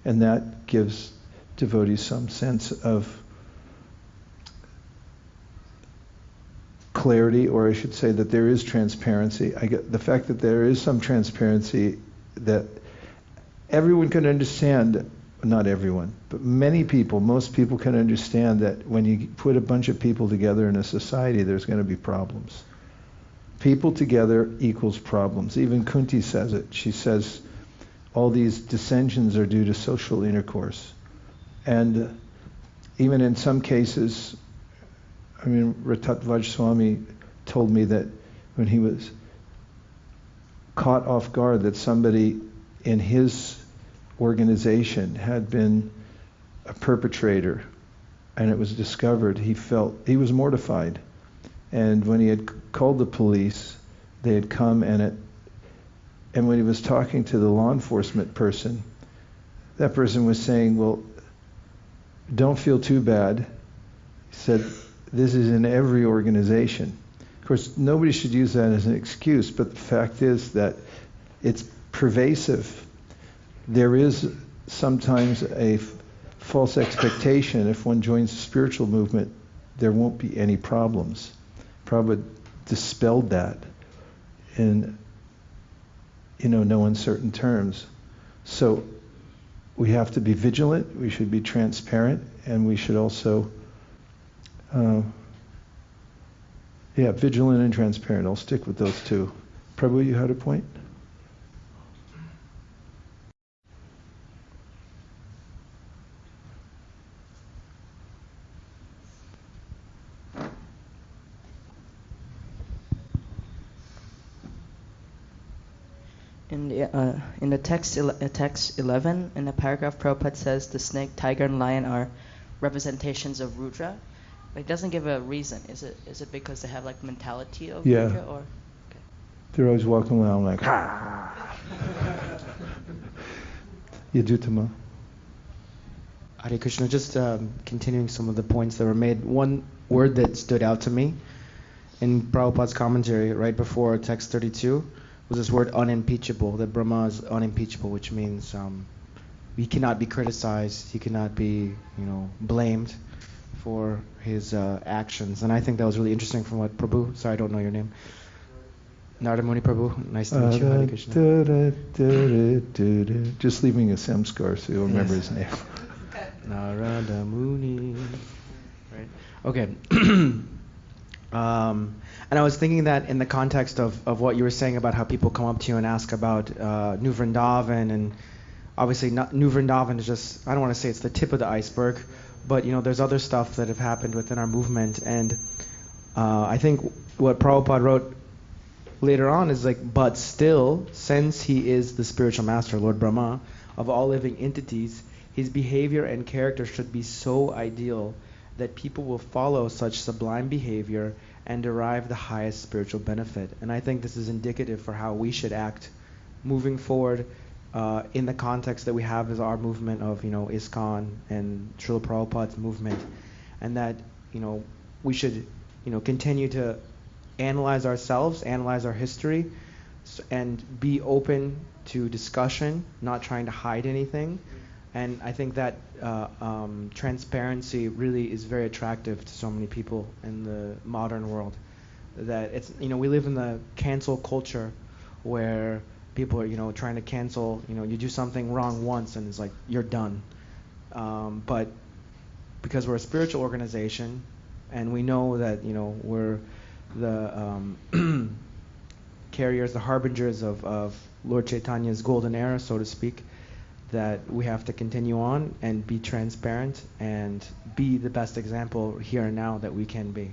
And that gives devotees some sense of clarity, or I should say that there is transparency. I get the fact that there is some transparency that everyone can understand, not everyone, but many people, most people can understand that when you put a bunch of people together in a society, there's going to be problems. People together equals problems. Even Kunti says it. She says all these dissensions are due to social intercourse. And even in some cases, Ratat Vajswami told me that when he was caught off guard that somebody in his organization had been a perpetrator and it was discovered, he was mortified. And when he had called the police, they had come and when he was talking to the law enforcement person, that person was saying, well, don't feel too bad. He said, this is in every organization. Of course, nobody should use that as an excuse, but the fact is that it's pervasive. There is sometimes a false expectation if one joins the spiritual movement, there won't be any problems. Prabhupada dispelled that in no uncertain terms. So we have to be vigilant, we should be transparent, and we should also vigilant and transparent. I'll stick with those two. Prabhu, you had a point? In the text 11, in the paragraph, Prabhupada says the snake, tiger, and lion are representations of Rudra. But it doesn't give a reason. Is it because they have like mentality of Rudra, or? Okay. They're always walking around like, ha! Yadutama. Hare Krishna, just continuing some of the points that were made. One word that stood out to me in Prabhupada's commentary right before text 32 was this word unimpeachable, that Brahmā is unimpeachable, which means he cannot be criticized, he cannot be, blamed for his actions. And I think that was really interesting from what Prabhu, sorry I don't know your name, Narada Muni Prabhu, nice to meet you, Hare Krishna. Just leaving a samskar so you'll remember his name. Narada Muni. Right. Okay. And I was thinking that in the context of what you were saying about how people come up to you and ask about New Vrindavan, and obviously New Vrindavan is just, I don't want to say it's the tip of the iceberg, but there's other stuff that have happened within our movement. And I think what Prabhupada wrote later on is like, but still, since he is the spiritual master, Lord Brahmā, of all living entities, his behavior and character should be so ideal that people will follow such sublime behavior and derive the highest spiritual benefit. And I think this is indicative for how we should act moving forward in the context that we have as our movement of, ISKCON and Srila Prabhupada's movement. And that, we should, continue to analyze ourselves, analyze our history, and be open to discussion, not trying to hide anything. And I think that transparency really is very attractive to so many people in the modern world. That it's, we live in the cancel culture where people are, trying to cancel, you do something wrong once and it's like, you're done. But because we're a spiritual organization and we know that, we're the carriers, the harbingers of Lord Chaitanya's golden era, so to speak, that we have to continue on and be transparent and be the best example here and now that we can be.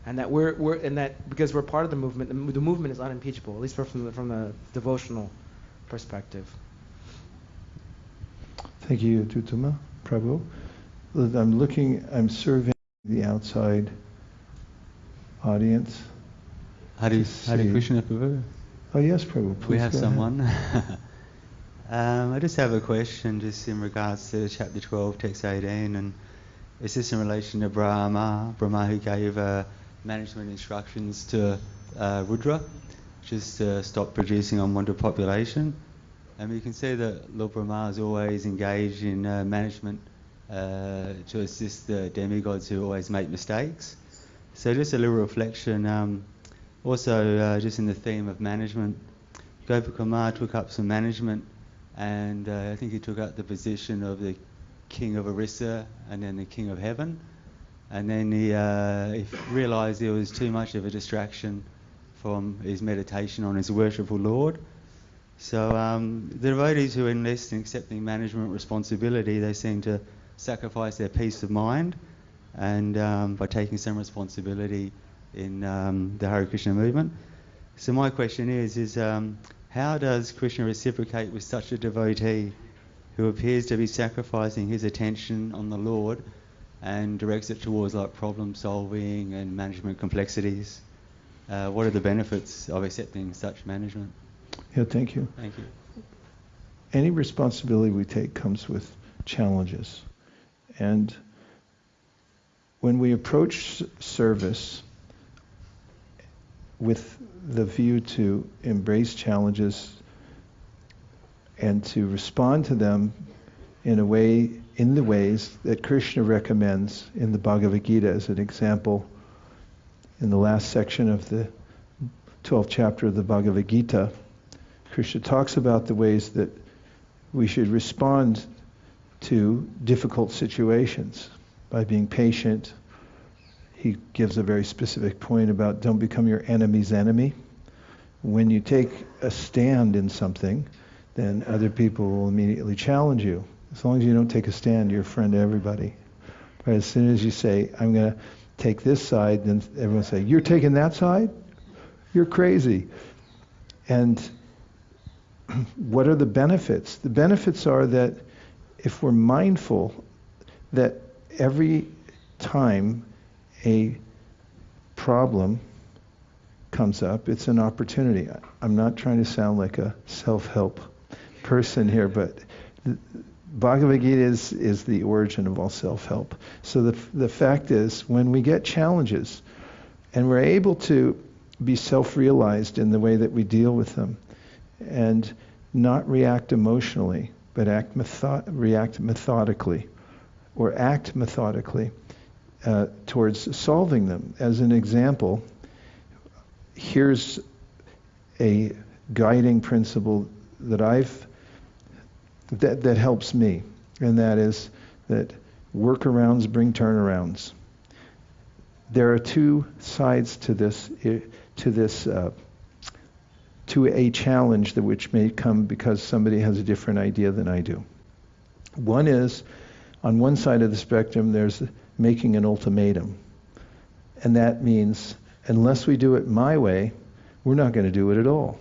And that we're and that because we're part of the movement is unimpeachable, at least from the devotional perspective. Thank you, Tutuma, Prabhu. I'm surveying the outside audience. Hare Krishna, Prabhu. Oh yes, Prabhu. Please We have go someone. I just have a question just in regards to chapter 12, text 18, and it's just in relation to Brahmā who gave management instructions to Rudra just to stop producing unwanted population. And we can see that Lord Brahmā is always engaged in management to assist the demigods who always make mistakes. So just a little reflection, also just in the theme of management. Gopal took up some management, and I think he took up the position of the king of Orissa and then the king of heaven. And then he realised there was too much of a distraction from his meditation on his worshipful Lord. So the devotees who enlist in accepting management responsibility, they seem to sacrifice their peace of mind, and by taking some responsibility in the Hare Krishna movement. So my question is how does Krishna reciprocate with such a devotee who appears to be sacrificing his attention on the Lord and directs it towards like problem solving and management complexities? What are the benefits of accepting such management? Yeah, thank you. Thank you. Any responsibility we take comes with challenges. And when we approach service with the view to embrace challenges and to respond to them in the ways that Krishna recommends in the Bhagavad Gita as an example, in the last section of the 12th chapter of the Bhagavad Gita, Krishna talks about the ways that we should respond to difficult situations by being patient. He gives a very specific point about don't become your enemy's enemy. When you take a stand in something, then other people will immediately challenge you. As long as you don't take a stand, you're a friend to everybody. But as soon as you say, I'm going to take this side, then everyone will say, you're taking that side? You're crazy. And what are the benefits? The benefits are that if we're mindful that every time a problem comes up, it's an opportunity. I'm not trying to sound like a self-help person here, but Bhagavad Gita is the origin of all self-help. So the fact is, when we get challenges and we're able to be self-realized in the way that we deal with them and not react emotionally, but react methodically, or act methodically, towards solving them. As an example, here's a guiding principle that that helps me, and that is that workarounds bring turnarounds. There are two sides to this to a challenge that which may come because somebody has a different idea than I do. One is, on one side of the spectrum, there's making an ultimatum. And that means, unless we do it my way, we're not going to do it at all.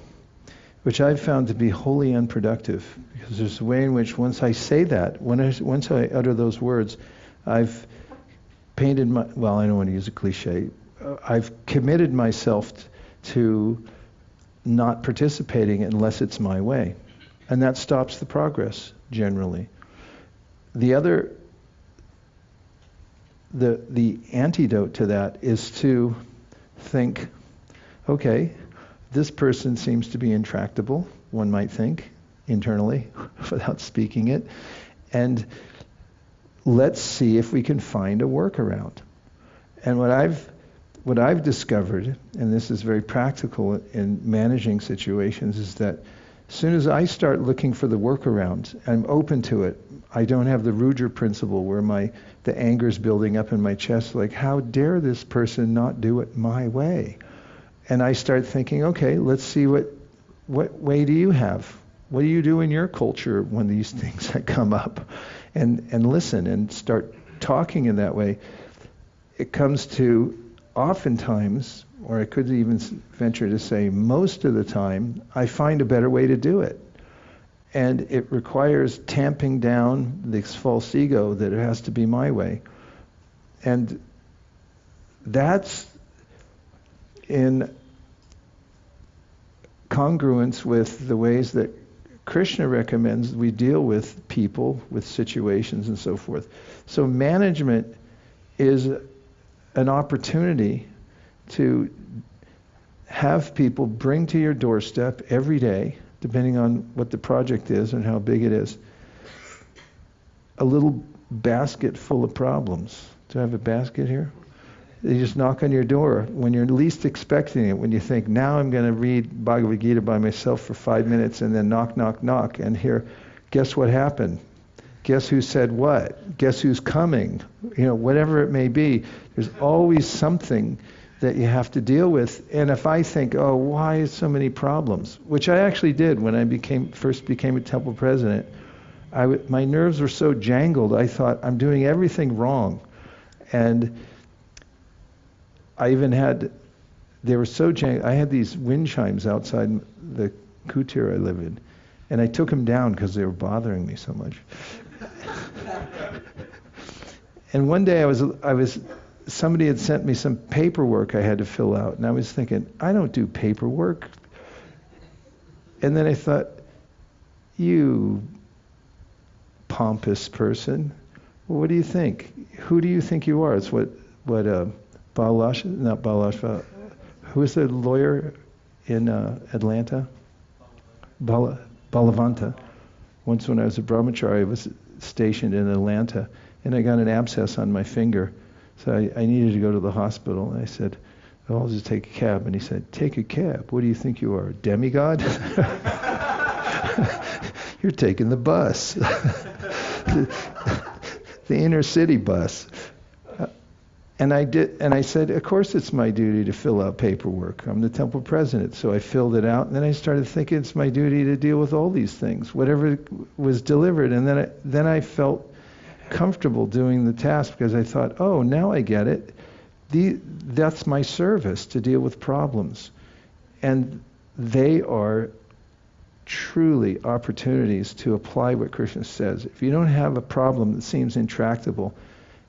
Which I've found to be wholly unproductive. Because there's a way in which once I say that, once I utter those words, I've painted I don't want to use a cliche, I've committed myself to not participating unless it's my way. And that stops the progress, generally. The antidote to that is to think, okay, this person seems to be intractable, one might think, internally, without speaking it, and let's see if we can find a workaround. And what I've discovered, and this is very practical in managing situations, is that as soon as I start looking for the workaround, I'm open to it. I don't have the Rudra principle where the anger's building up in my chest, like, how dare this person not do it my way? And I start thinking, okay, let's see what way do you have? What do you do in your culture when these things come up? And listen and start talking in that way. It comes to oftentimes, or I could even venture to say most of the time, I find a better way to do it. And it requires tamping down this false ego that it has to be my way. And that's in congruence with the ways that Krishna recommends we deal with people, with situations and so forth. So management is an opportunity to have people bring to your doorstep every day, depending on what the project is and how big it is, a little basket full of problems. Do I have a basket here? They just knock on your door when you're least expecting it, when you think, now I'm going to read Bhagavad Gita by myself for 5 minutes, and then knock, knock, knock, and here, guess what happened? Guess who said what? Guess who's coming? Whatever it may be, there's always something that you have to deal with. And if I think, oh, why so many problems? Which I actually did when I first became a temple president. My nerves were so jangled, I thought, I'm doing everything wrong. And I even they were so jangled, I had these wind chimes outside the kutir I live in. And I took them down because they were bothering me so much. And one day somebody had sent me some paperwork I had to fill out, and I was thinking, I don't do paperwork. And then I thought, you pompous person, well, what do you think? Who do you think you are? It's what who is the lawyer in Atlanta? Balavanta. Once when I was a brahmachari, I was stationed in Atlanta, and I got an abscess on my finger. So I needed to go to the hospital. And I said, oh, I'll just take a cab. And he said, take a cab? What do you think you are, a demigod? You're taking the bus. the inner city bus. And I said, of course it's my duty to fill out paperwork. I'm the temple president. So I filled it out, and then I started thinking it's my duty to deal with all these things, whatever was delivered. And then I felt comfortable doing the task because I thought, oh, now I get it. That's my service, to deal with problems. And they are truly opportunities to apply what Krishna says. If you don't have a problem that seems intractable,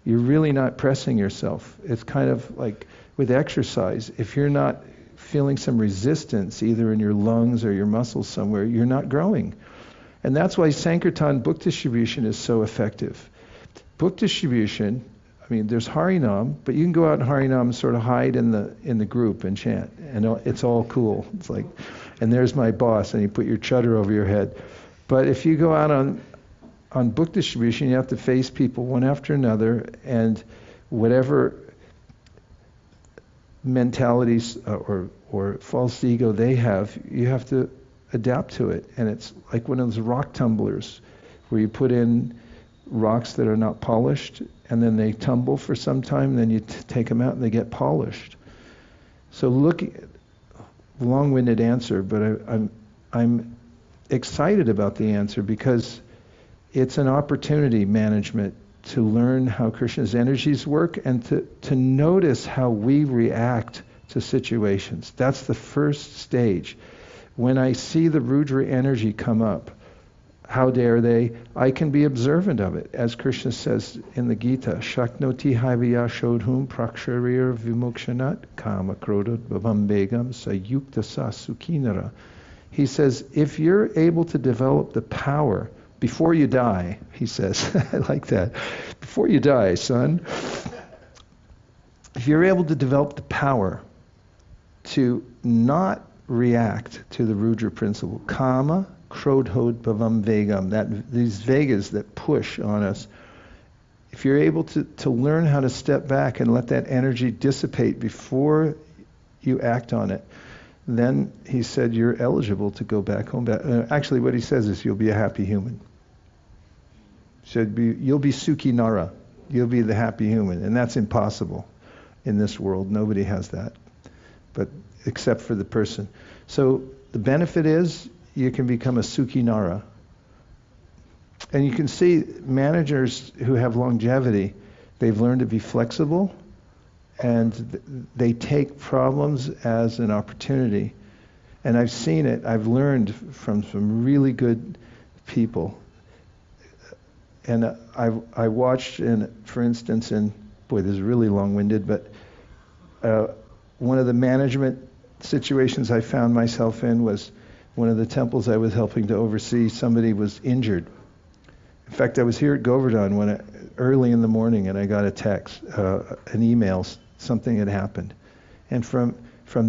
you're really not pressing yourself. It's kind of like with exercise. If you're not feeling some resistance, either in your lungs or your muscles somewhere, you're not growing. And that's why Sankirtan book distribution is so effective. Book distribution, there's Harinam, but you can go out in Harinam and sort of hide in the group and chant, and it's all cool. It's like, and there's my boss, and you put your chudder over your head. But if you go out on book distribution, you have to face people one after another, and whatever mentalities or false ego they have, you have to adapt to it. And it's like one of those rock tumblers where you put in rocks that are not polished, and then they tumble for some time, then you take them out and they get polished. So long-winded answer, but I'm excited about the answer because it's an opportunity management to learn how Krishna's energies work and to notice how we react to situations. That's the first stage. When I see the Rudra energy come up, how dare they? I can be observant of it. As Krishna says in the Gita, Shaknoti havya shodhum praksharir vimukshanat kama krodot bhavam begam sayukta sa sukhinara. He says, if you're able to develop the power before you die, he says, I like that, before you die, son, if you're able to develop the power to not react to the Rudra principle, kama, krodhod bhavam vegam, these vegas that push on us, if you're able to learn how to step back and let that energy dissipate before you act on it, then he said you're eligible to go back home. Actually, what he says is you'll be a happy human. You'll be Sukhi Nara. You'll be the happy human. And that's impossible in this world. Nobody has that, but except for the person. So the benefit is you can become a Sukhi Nara. And you can see managers who have longevity, they've learned to be flexible, and they take problems as an opportunity. And I've seen it. I've learned from some really good people. And I watched, for instance, this is really long-winded, but one of the management situations I found myself in was one of the temples I was helping to oversee. Somebody was injured. In fact, I was here at Govardhana early in the morning, and I got a text, an email, something had happened. And from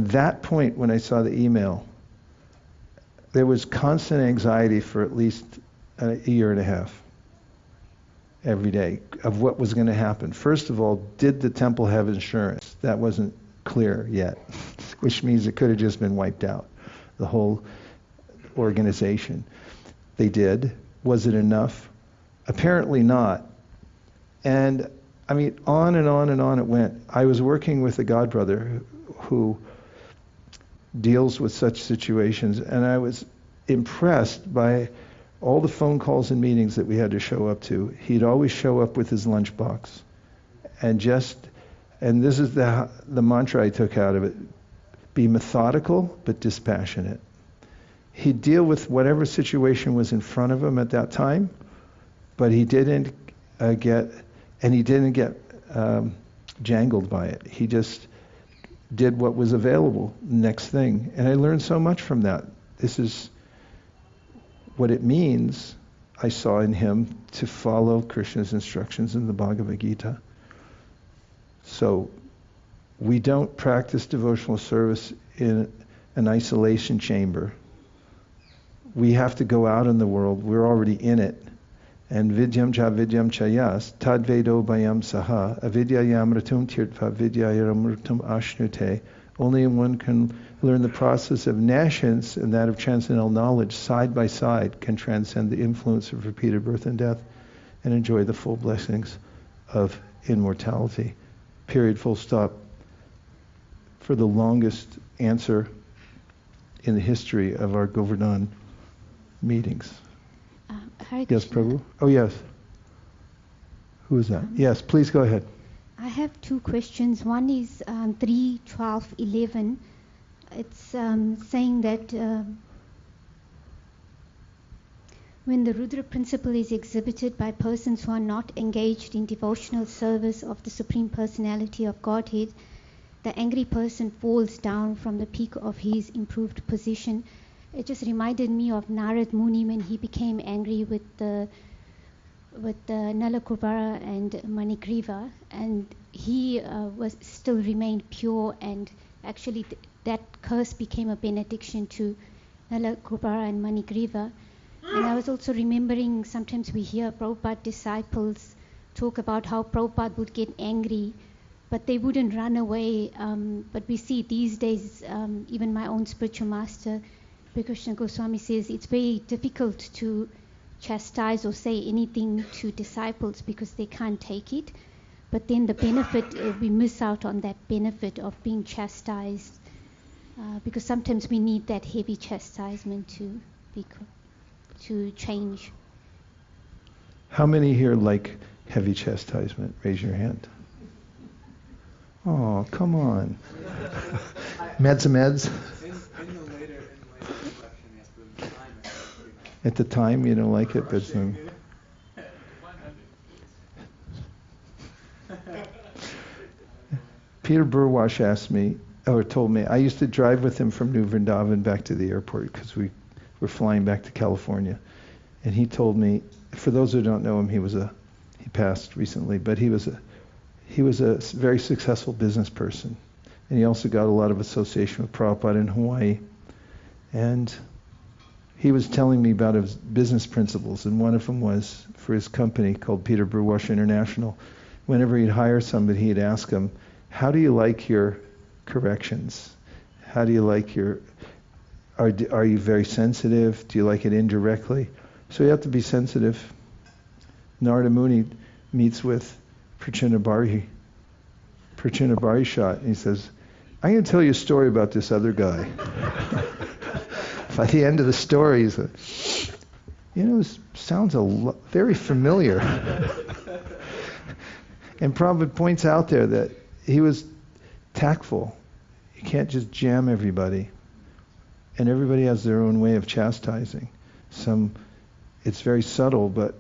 that point, when I saw the email, there was constant anxiety for at least a year and a half. Every day of what was going to happen. First of all, did the temple have insurance? That wasn't clear yet, which means it could have just been wiped out, the whole organization. They did. Was it enough? Apparently not. And I mean, on and on and on it went. I was working with a godbrother who deals with such situations, and I was impressed by all the phone calls and meetings that we had to show up to. He'd always show up with his lunchbox. And this is the mantra I took out of it, be methodical but dispassionate. He'd deal with whatever situation was in front of him at that time, but he didn't get jangled by it. He just did what was available, next thing. And I learned so much from that. This is what it means, I saw in him, to follow Krishna's instructions in the Bhagavad Gita. So we don't practice devotional service in an isolation chamber. We have to go out in the world. We're already in it. And vidyam cha yas, tad vedo bayam saha, avidyayam ratum tirtva vidyayam ratum ashnute. Only one can learn the process of nascence and that of transcendental knowledge side by side, can transcend the influence of repeated birth and death and enjoy the full blessings of immortality. Period, full stop. For the longest answer in the history of our Govardhana meetings. Yes, Prabhu? Oh, yes. Who is that? Yes, please go ahead. I have two questions. One is 3:12:11. It's saying that when the Rudra principle is exhibited by persons who are not engaged in devotional service of the Supreme Personality of Godhead, the angry person falls down from the peak of his improved position. It just reminded me of Narad Muni when he became angry with the Nalakubara and Manigriva, and he was still remained pure, and actually that curse became a benediction to Nalakubara and Manigriva. And I was also remembering, sometimes we hear Prabhupada disciples talk about how Prabhupada would get angry, but they wouldn't run away. But we see these days, even my own spiritual master, Krishna Goswami, says it's very difficult to chastise or say anything to disciples because they can't take it. But then the benefit, we miss out on that benefit of being chastised, because sometimes we need that heavy chastisement to change. How many here like heavy chastisement? Raise your hand. Oh, come on. Meds. In the later introduction, yes, but the time is pretty much. At the time, you don't like it, but Peter Burwash asked me, or told me, I used to drive with him from New Vrindavan back to the airport because we were flying back to California. And he told me, for those who don't know him, he passed recently, but he was a very successful business person. And he also got a lot of association with Prabhupada in Hawaii. And he was telling me about his business principles, and one of them was for his company called Peter Burwash International. Whenever he'd hire somebody, he'd ask them, how do you like your corrections? How do you like are you very sensitive? Do you like it indirectly? So you have to be sensitive. Narada Muni meets with Prachina Barishat, and he says, I'm going to tell you a story about this other guy. By the end of the story, he said, this sounds very familiar. And Prabhupada points out there that he was tactful. You can't just jam everybody. And everybody has their own way of chastising. It's very subtle, but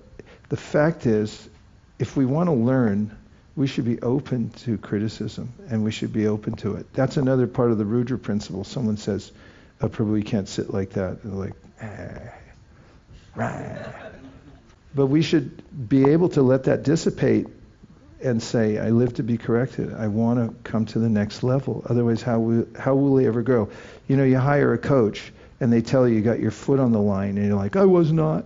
the fact is, if we want to learn, we should be open to criticism, and we should be open to it. That's another part of the Rudra principle. Someone says, oh, Prabhu, you can't sit like that. And they're like, rah. But we should be able to let that dissipate and say, I live to be corrected. I want to come to the next level. Otherwise, how will we ever grow? You hire a coach, and they tell you got your foot on the line, and you're like, I was not.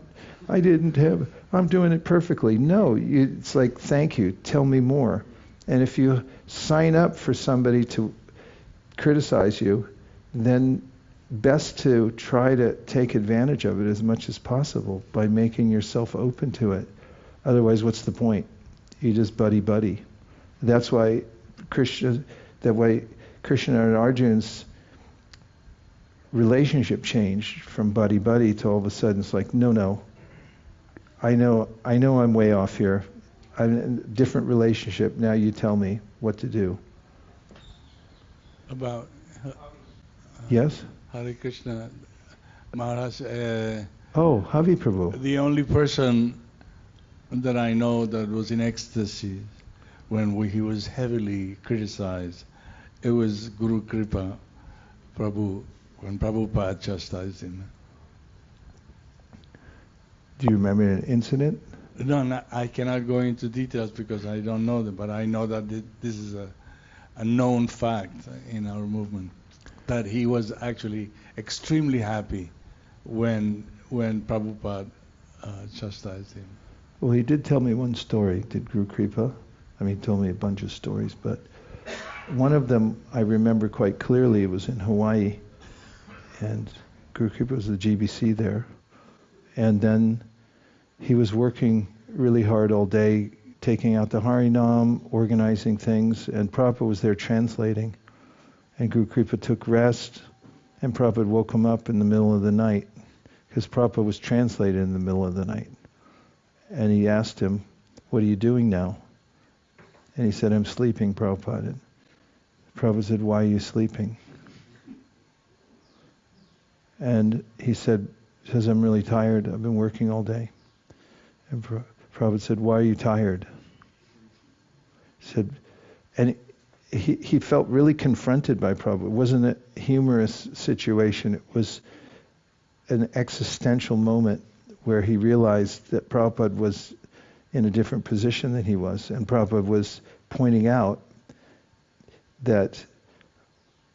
I didn't have. I'm doing it perfectly. No, it's like, thank you. Tell me more. And if you sign up for somebody to criticize you, then best to try to take advantage of it as much as possible by making yourself open to it. Otherwise, what's the point? You just buddy. That's why Krishna and Arjuna's relationship changed from buddy to all of a sudden it's like, no. I know I'm way off here. I'm in a different relationship. Now you tell me what to do. About yes? Hare Krishna, Maharaj. Havi Prabhu. The only person that I know that was in ecstasy when he was heavily criticized, it was Guru Kripa Prabhu, when Prabhupada chastised him. Do you remember an incident? No, I cannot go into details because I don't know them, but I know that this is a known fact in our movement, that he was actually extremely happy when Prabhupada chastised him. Well, he did tell me one story, did Guru Kripa. He told me a bunch of stories, but one of them I remember quite clearly. It was in Hawaii, and Guru Kripa was the GBC there. And then he was working really hard all day, taking out the Harinam, organizing things, and Prabhupada was there translating. And Guru Kripa took rest, and Prabhupada woke him up in the middle of the night, because Prabhupada was translated in the middle of the night. And he asked him, what are you doing now? And he said, I'm sleeping, Prabhupada. And Prabhupada said, why are you sleeping? And he said, because I'm really tired. I've been working all day. And Prabhupada said, why are you tired? He said, and he felt really confronted by Prabhupada. It wasn't a humorous situation. It was an existential moment where he realized that Prabhupada was in a different position than he was. And Prabhupada was pointing out that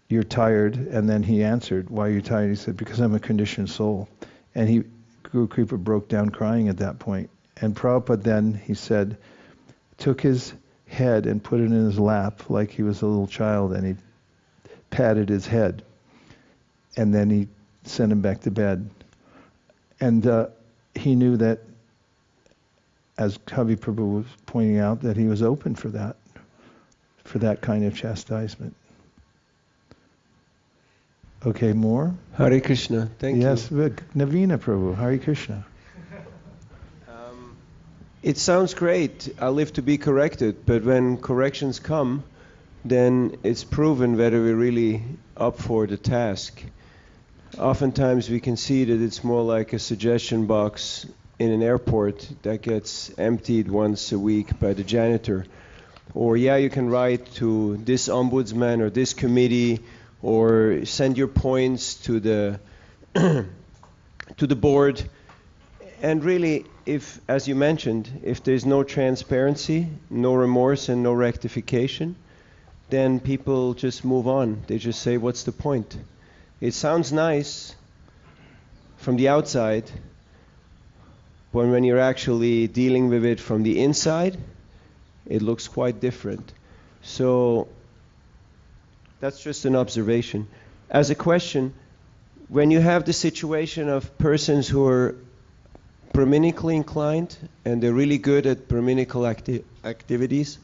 you're tired. And then he answered, why are you tired? He said, because I'm a conditioned soul. And Guru Kripa broke down crying at that point. And Prabhupada then, he said, took his head and put it in his lap like he was a little child, and he patted his head. And then he sent him back to bed. And he knew that, as Kavi Prabhu was pointing out, that he was open for that kind of chastisement. Okay, more? Hare Krishna, thank you. Yes, Navina Prabhu, Hare Krishna. It sounds great, I live to be corrected, but when corrections come, then it's proven whether we're really up for the task. Oftentimes we can see that it's more like a suggestion box in an airport that gets emptied once a week by the janitor. Or yeah, you can write to this ombudsman or this committee, or send your points to the to the board. And really, if, as you mentioned, if there's no transparency, no remorse and no rectification, then people just move on. They just say, what's the point? It sounds nice from the outside, but when you're actually dealing with it from the inside, it looks quite different. So that's just an observation. As a question, when you have the situation of persons who are Brahminically inclined and they're really good at Brahminical activities,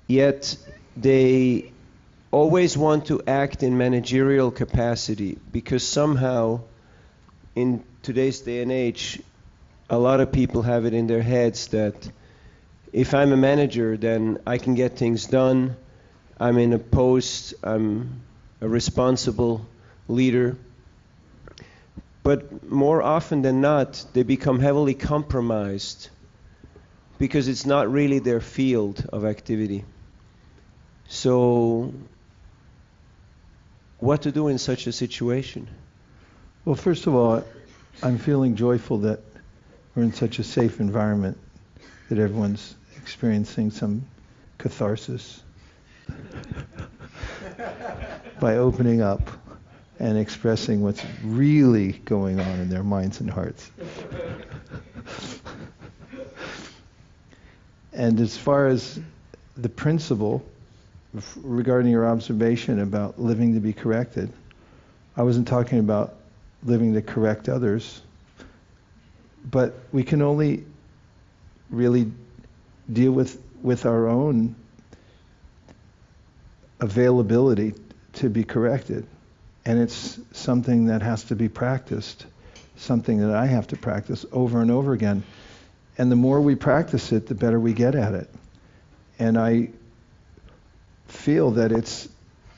yet they always want to act in managerial capacity, because somehow in today's day and age a lot of people have it in their heads that if I'm a manager, then I can get things done, I'm in a post, I'm a responsible leader. But more often than not, they become heavily compromised because it's not really their field of activity. So, what to do in such a situation? Well, first of all, I'm feeling joyful that we're in such a safe environment, that everyone's experiencing some catharsis by opening up and expressing what's really going on in their minds and hearts. And as far as the principle regarding your observation about living to be corrected, I wasn't talking about living to correct others, but we can only really deal with our own availability to be corrected. And it's something that has to be practiced, something that I have to practice over and over again. And the more we practice it, the better we get at it. And I feel that it's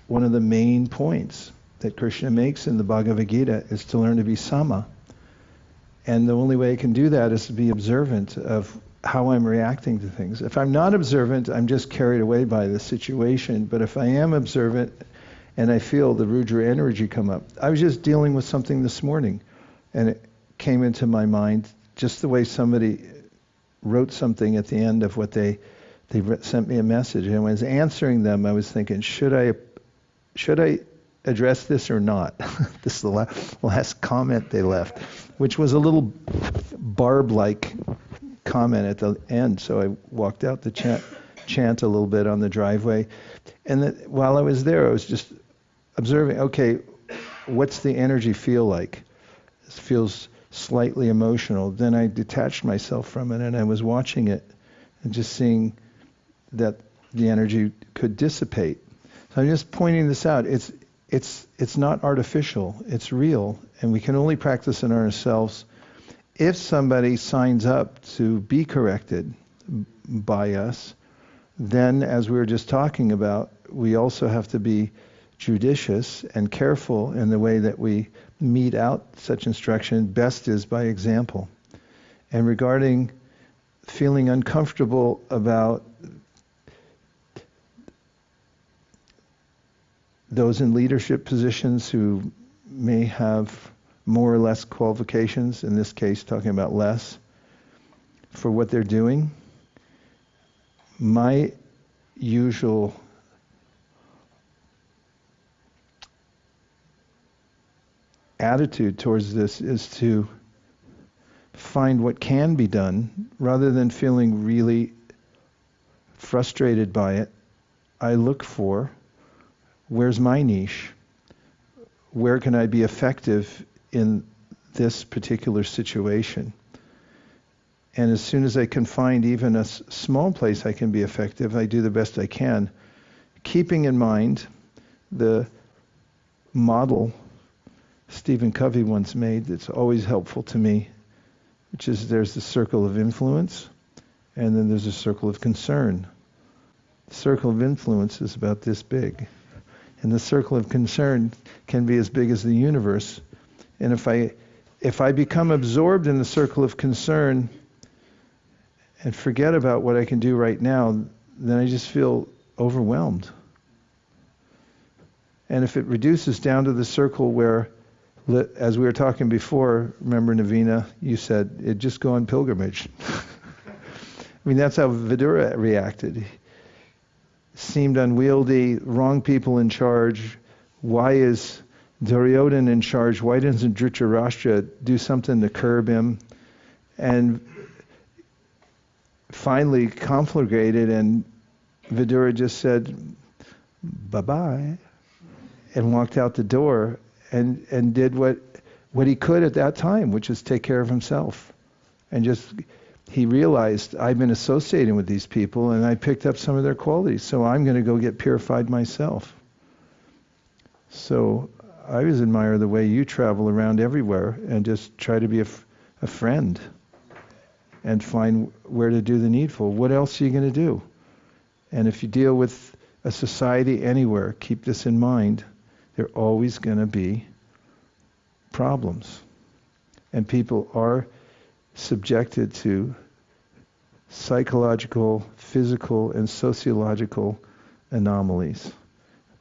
one of the main points that Krishna makes in the Bhagavad Gita is to learn to be sama. And the only way I can do that is to be observant of how I'm reacting to things. If I'm not observant, I'm just carried away by the situation. But if I am observant, and I feel the Rudra energy come up. I was just dealing with something this morning, and it came into my mind just the way somebody wrote something at the end of what they sent me a message. And when I was answering them, I was thinking, should I address this or not? This is the last comment they left, which was a little barb-like comment at the end. So I walked out to chant a little bit on the driveway. And while I was there, I was just observing, okay, what's the energy feel like? It feels slightly emotional. Then I detached myself from it and I was watching it and just seeing that the energy could dissipate. So I'm just pointing this out. It's not artificial, it's real, and we can only practice it on ourselves if somebody signs up to be corrected by us. Then, as we were just talking about, we also have to be judicious and careful in the way that we mete out such instruction. Best is by example. And regarding feeling uncomfortable about those in leadership positions who may have more or less qualifications, in this case talking about less, for what they're doing, my usual attitude towards this is to find what can be done rather than feeling really frustrated by it, I look for, where's my niche? Where can I be effective in this particular situation? And as soon as I can find even a small place I can be effective, I do the best I can, keeping in mind the model Stephen Covey once made that's always helpful to me, which is there's the circle of influence, and then there's a circle of concern. The circle of influence is about this big, and the circle of concern can be as big as the universe. And if I become absorbed in the circle of concern and forget about what I can do right now, then I just feel overwhelmed. And if it reduces down to the circle where, as we were talking before, remember Navina, you said, just go on pilgrimage. I mean, that's how Vidura reacted. Seemed unwieldy, wrong people in charge. Why is Duryodhana in charge? Why doesn't Dhritarashtra do something to curb him? And finally conflagrated, and Vidura just said, bye-bye, and walked out the door and did what he could at that time, which is take care of himself. And just, he realized, I've been associating with these people and I picked up some of their qualities, so I'm going to go get purified myself. So I always admire the way you travel around everywhere and just try to be a friend and find where to do the needful. What else are you going to do? And if you deal with a society anywhere, keep this in mind, there are always going to be problems. And people are subjected to psychological, physical, and sociological anomalies,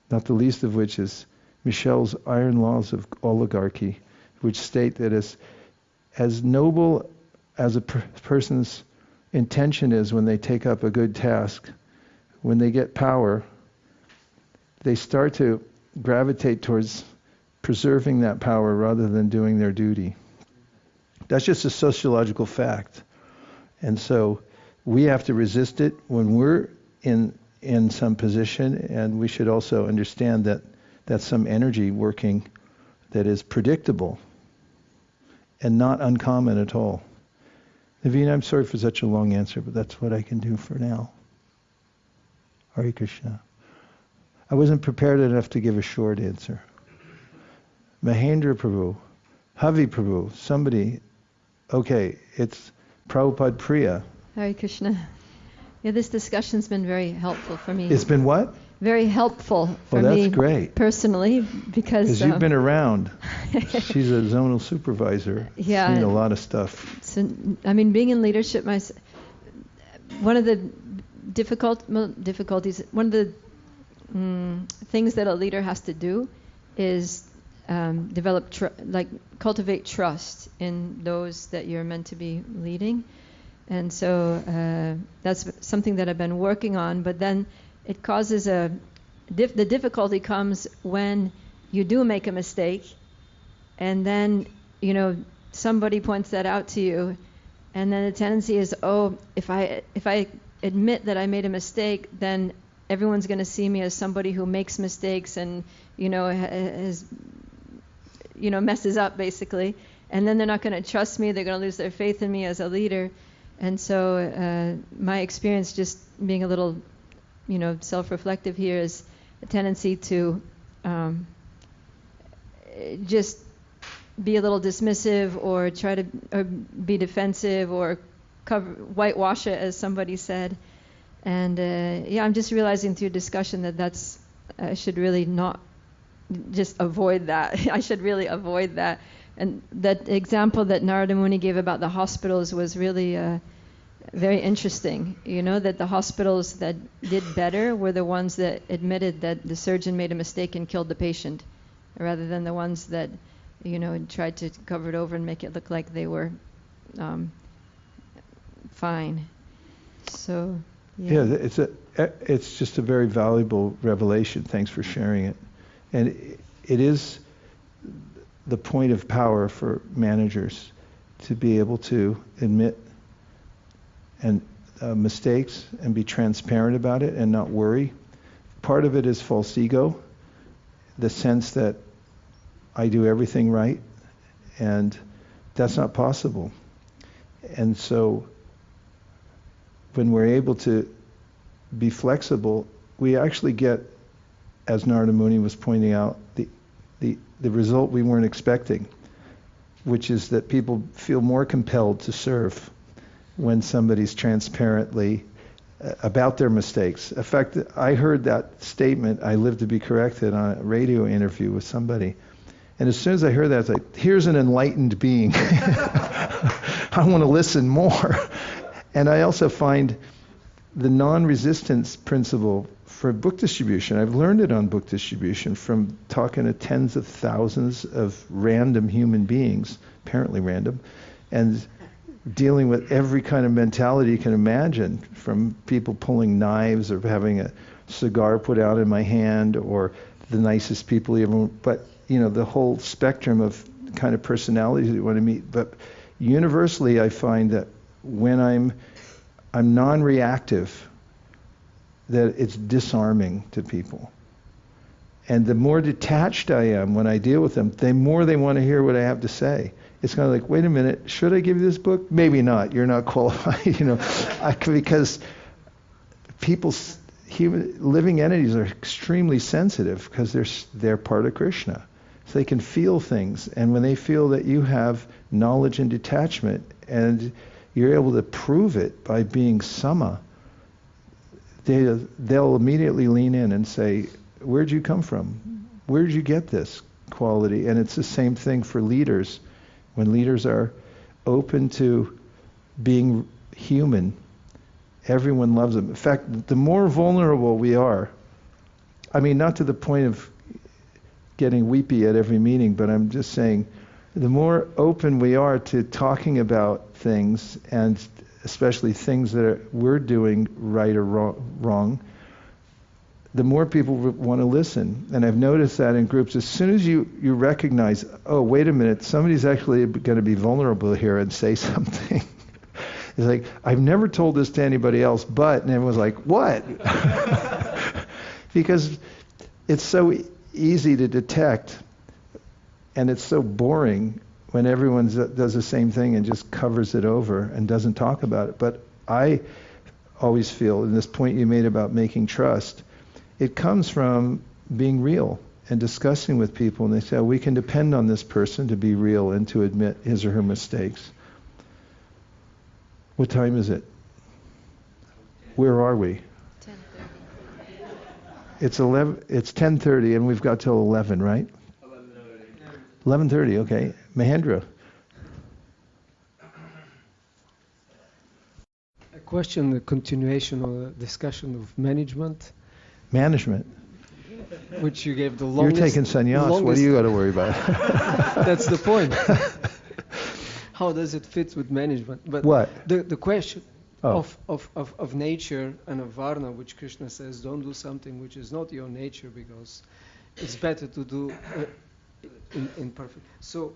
not the least of which is Michel's iron laws of oligarchy, which state that as noble as a person's intention is when they take up a good task, when they get power, they start to gravitate towards preserving that power rather than doing their duty. That's just a sociological fact. And so we have to resist it when we're in some position, and we should also understand that that's some energy working that is predictable and not uncommon at all. Naveen, I'm sorry for such a long answer, but that's what I can do for now. Hare Krishna. I wasn't prepared enough to give a short answer. Mahendra Prabhu, Havi Prabhu, somebody, okay, it's Prabhupada Priya. Hare Krishna. Yeah, this discussion's been very helpful for me. It's been what? Very helpful for that's me great. Personally, because you've been around. She's a zonal supervisor. Yeah, seen a lot of stuff. So, I mean, being in leadership, one of the difficulties, one of the things that a leader has to do is develop, cultivate trust in those that you're meant to be leading. And so that's something that I've been working on, but then it causes the difficulty comes when you do make a mistake, and then, somebody points that out to you, and then the tendency is, if I admit that I made a mistake, then everyone's going to see me as somebody who makes mistakes and, messes up basically, and then they're not going to trust me. They're going to lose their faith in me as a leader. And so my experience, just being a little self-reflective here, is a tendency to just be a little dismissive or try to be defensive or whitewash it, as somebody said. And I'm just realizing through discussion that I should really not just avoid that. I should really avoid that. And that example that Narada Muni gave about the hospitals was really very interesting. That the hospitals that did better were the ones that admitted that the surgeon made a mistake and killed the patient, rather than the ones that, tried to cover it over and make it look like they were fine. So, yeah. It's just a very valuable revelation. Thanks for sharing it. And it is the point of power for managers to be able to admit and mistakes and be transparent about it and not worry. Part of it is false ego, the sense that I do everything right, and that's not possible. And so when we're able to be flexible, we actually get, as Narada Muni was pointing out, the result we weren't expecting, which is that people feel more compelled to serve when somebody's transparently about their mistakes. In fact, I heard that statement, I live to be corrected, on a radio interview with somebody. And as soon as I heard that, I was like, here's an enlightened being. I want to listen more. And I also find the non-resistance principle for book distribution. I've learned it on book distribution from talking to tens of thousands of random human beings, apparently random, and dealing with every kind of mentality you can imagine, from people pulling knives or having a cigar put out in my hand, or the nicest people you ever, but the whole spectrum of kind of personalities that you want to meet. But universally, I find that when I'm non-reactive, that it's disarming to people. And the more detached I am when I deal with them, the more they want to hear what I have to say. It's kind of like, wait a minute, should I give you this book? Maybe not. You're not qualified, because living entities are extremely sensitive because they're part of Krishna. So they can feel things. And when they feel that you have knowledge and detachment, and you're able to prove it by being sama, they'll immediately lean in and say, where'd you come from? Where'd you get this quality? And it's the same thing for leaders. When leaders are open to being human, everyone loves them. In fact, the more vulnerable we are, not to the point of getting weepy at every meeting, but I'm just saying, the more open we are to talking about things, and especially things that we're doing right or wrong, the more people want to listen. And I've noticed that in groups, as soon as you recognize, oh, wait a minute, somebody's actually going to be vulnerable here and say something. It's like, I've never told this to anybody else, but, and everyone's like, what? Because it's so easy to detect, and it's so boring when everyone does the same thing and just covers it over and doesn't talk about it. But I always feel, in this point you made about making trust, it comes from being real and discussing with people, and they say, oh, we can depend on this person to be real and to admit his or her mistakes. What time is it? Where are we? 10:30. It's 10:30, and we've got till 11, right? 11:30, okay. Mahendra. A question, the continuation of the discussion of management. Management. Which you gave the longest. You're taking sannyas. What do you got to worry about? That's the point. How does it fit with management? But what? The question of nature and of varna, which Krishna says, don't do something which is not your nature, because it's better to do in perfect. So,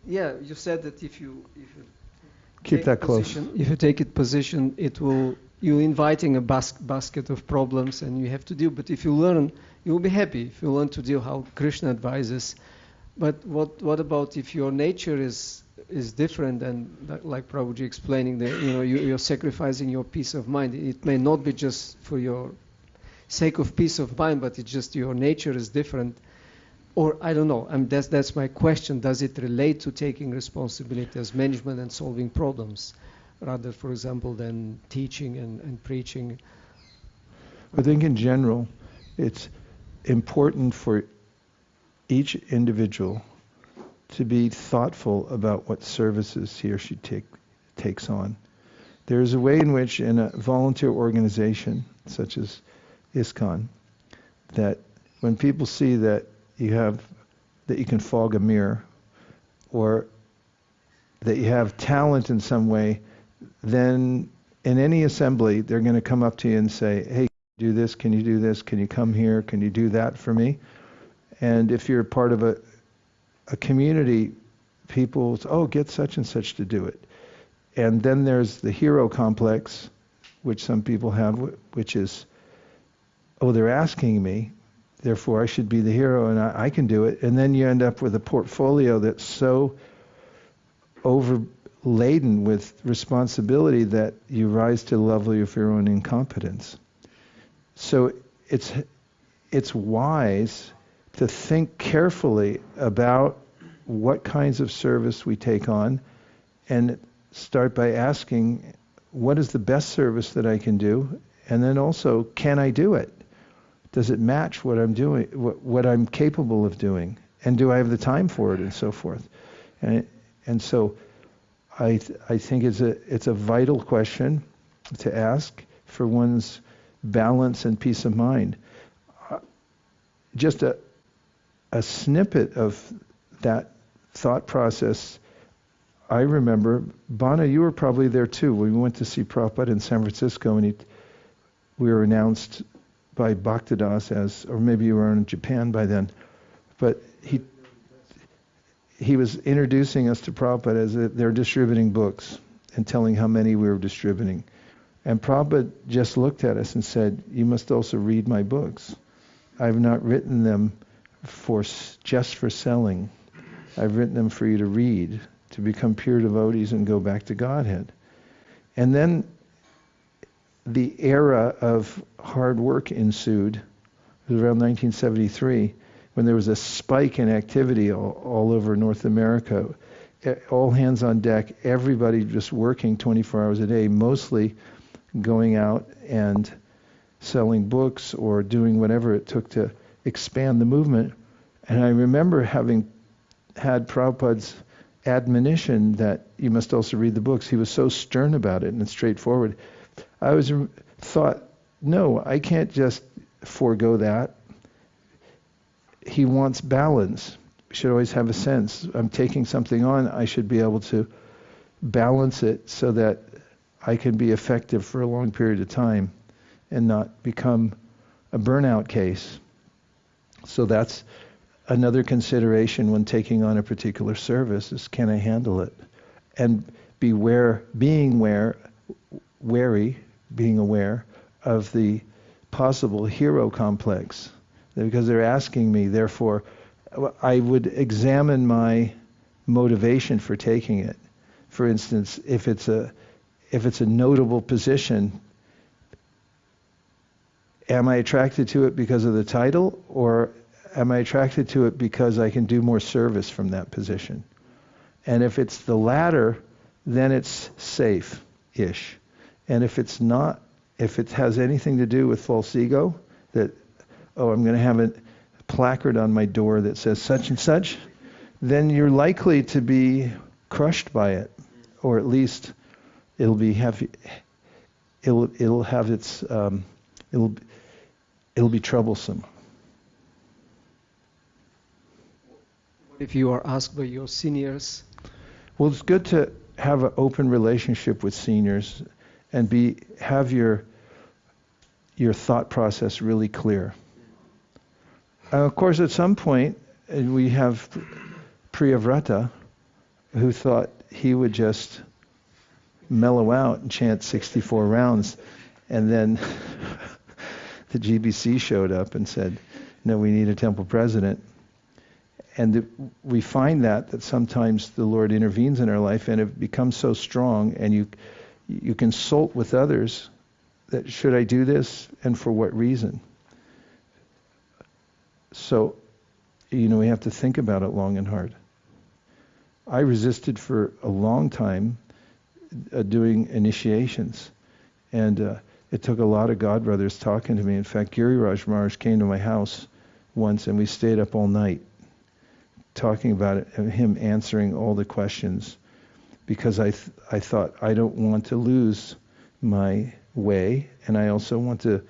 you said that if you keep that close. If you take it position, you're inviting a basket of problems, and you have to deal. But if you learn, you will be happy if you learn to deal how Krishna advises. But what about if your nature is different, and like Prabhuji explaining that you're sacrificing your peace of mind. It may not be just for your sake of peace of mind, but it's just your nature is different. Or I don't know. That's my question. Does it relate to taking responsibility as management and solving problems, rather, for example, than teaching and preaching? I think in general, it's important for each individual to be thoughtful about what services he or she takes on. There's a way in which, in a volunteer organization such as ISKCON, that when people see that you can fog a mirror, or that you have talent in some way, then in any assembly they're going to come up to you and say, hey, do this, can you do this, can you come here, can you do that for me? And if you're part of a community, people say, oh, get such and such to do it. And then there's the hero complex, which some people have, which is, oh, they're asking me, therefore I should be the hero and I can do it. And then you end up with a portfolio that's so overladen with responsibility that you rise to the level of your own incompetence. So it's wise to think carefully about what kinds of service we take on and start by asking, what is the best service that I can do? And then also, can I do it? Does it match what I'm doing, what I'm capable of doing? And do I have the time for it, and so forth? And so I think it's a vital question to ask for one's balance and peace of mind. Just a snippet of that thought process. I remember, Bana, you were probably there too. We went to see Prabhupada in San Francisco, and we were announced by Bhaktidas as, or maybe you were in Japan by then, but he was introducing us to Prabhupada as they're distributing books and telling how many we were distributing. And Prabhupada just looked at us and said, you must also read my books. I've not written them just for selling. I've written them for you to read, to become pure devotees and go back to Godhead. And then the era of hard work ensued. It was around 1973 when there was a spike in activity all over North America. All hands on deck, everybody just working 24 hours a day, mostly going out and selling books or doing whatever it took to expand the movement. And I remember having had Prabhupada's admonition that you must also read the books. He was so stern about it and straightforward. I always thought, no, I can't just forego that. He wants balance. We should always have a sense. I'm taking something on, I should be able to balance it so that I can be effective for a long period of time and not become a burnout case. So that's another consideration when taking on a particular service is, can I handle it? And being aware of the possible hero complex. Because they're asking me, therefore, I would examine my motivation for taking it. For instance, if it's a notable position, am I attracted to it because of the title, or am I attracted to it because I can do more service from that position? And if it's the latter, then it's safe-ish. And if it's not, if it has anything to do with false ego, that, oh, I'm going to have a placard on my door that says such and such, then you're likely to be crushed by it, or at least it'll be troublesome. If you are asked by your seniors? Well, it's good to have an open relationship with seniors and have your thought process really clear. Of course, at some point, we have Priyavrata, who thought he would just mellow out and chant 64 rounds, and then the GBC showed up and said, no, we need a temple president. And we find that sometimes the Lord intervenes in our life, and it becomes so strong, and you consult with others that, should I do this, and for what reason? So, we have to think about it long and hard. I resisted for a long time doing initiations, and it took a lot of God brothers talking to me. In fact, Giriraj Maharaj came to my house once, and we stayed up all night talking about it, and him answering all the questions, because I thought, I don't want to lose my way, and I also want to,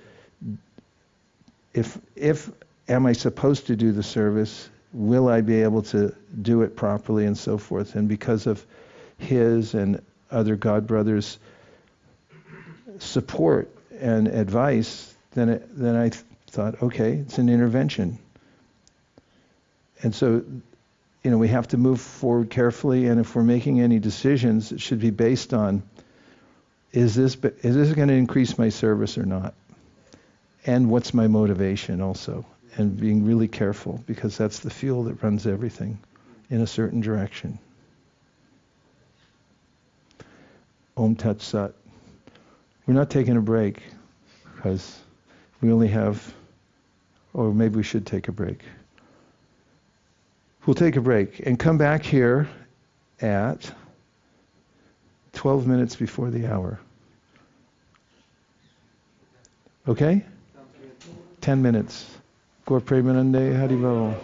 if am I supposed to do the service, will I be able to do it properly, and so forth. And because of his and other God brothers' support and advice, then I thought, okay, it's an intervention. And so we have to move forward carefully, and if we're making any decisions, it should be based on, is this going to increase my service or not? And what's my motivation also? And being really careful, because that's the fuel that runs everything in a certain direction. Om Tat Sat. We're not taking a break, because we only have, or maybe we should take a break. We'll take a break and come back here at 12 minutes before the hour. Okay? 10 minutes. Gaur Premanande Haribol.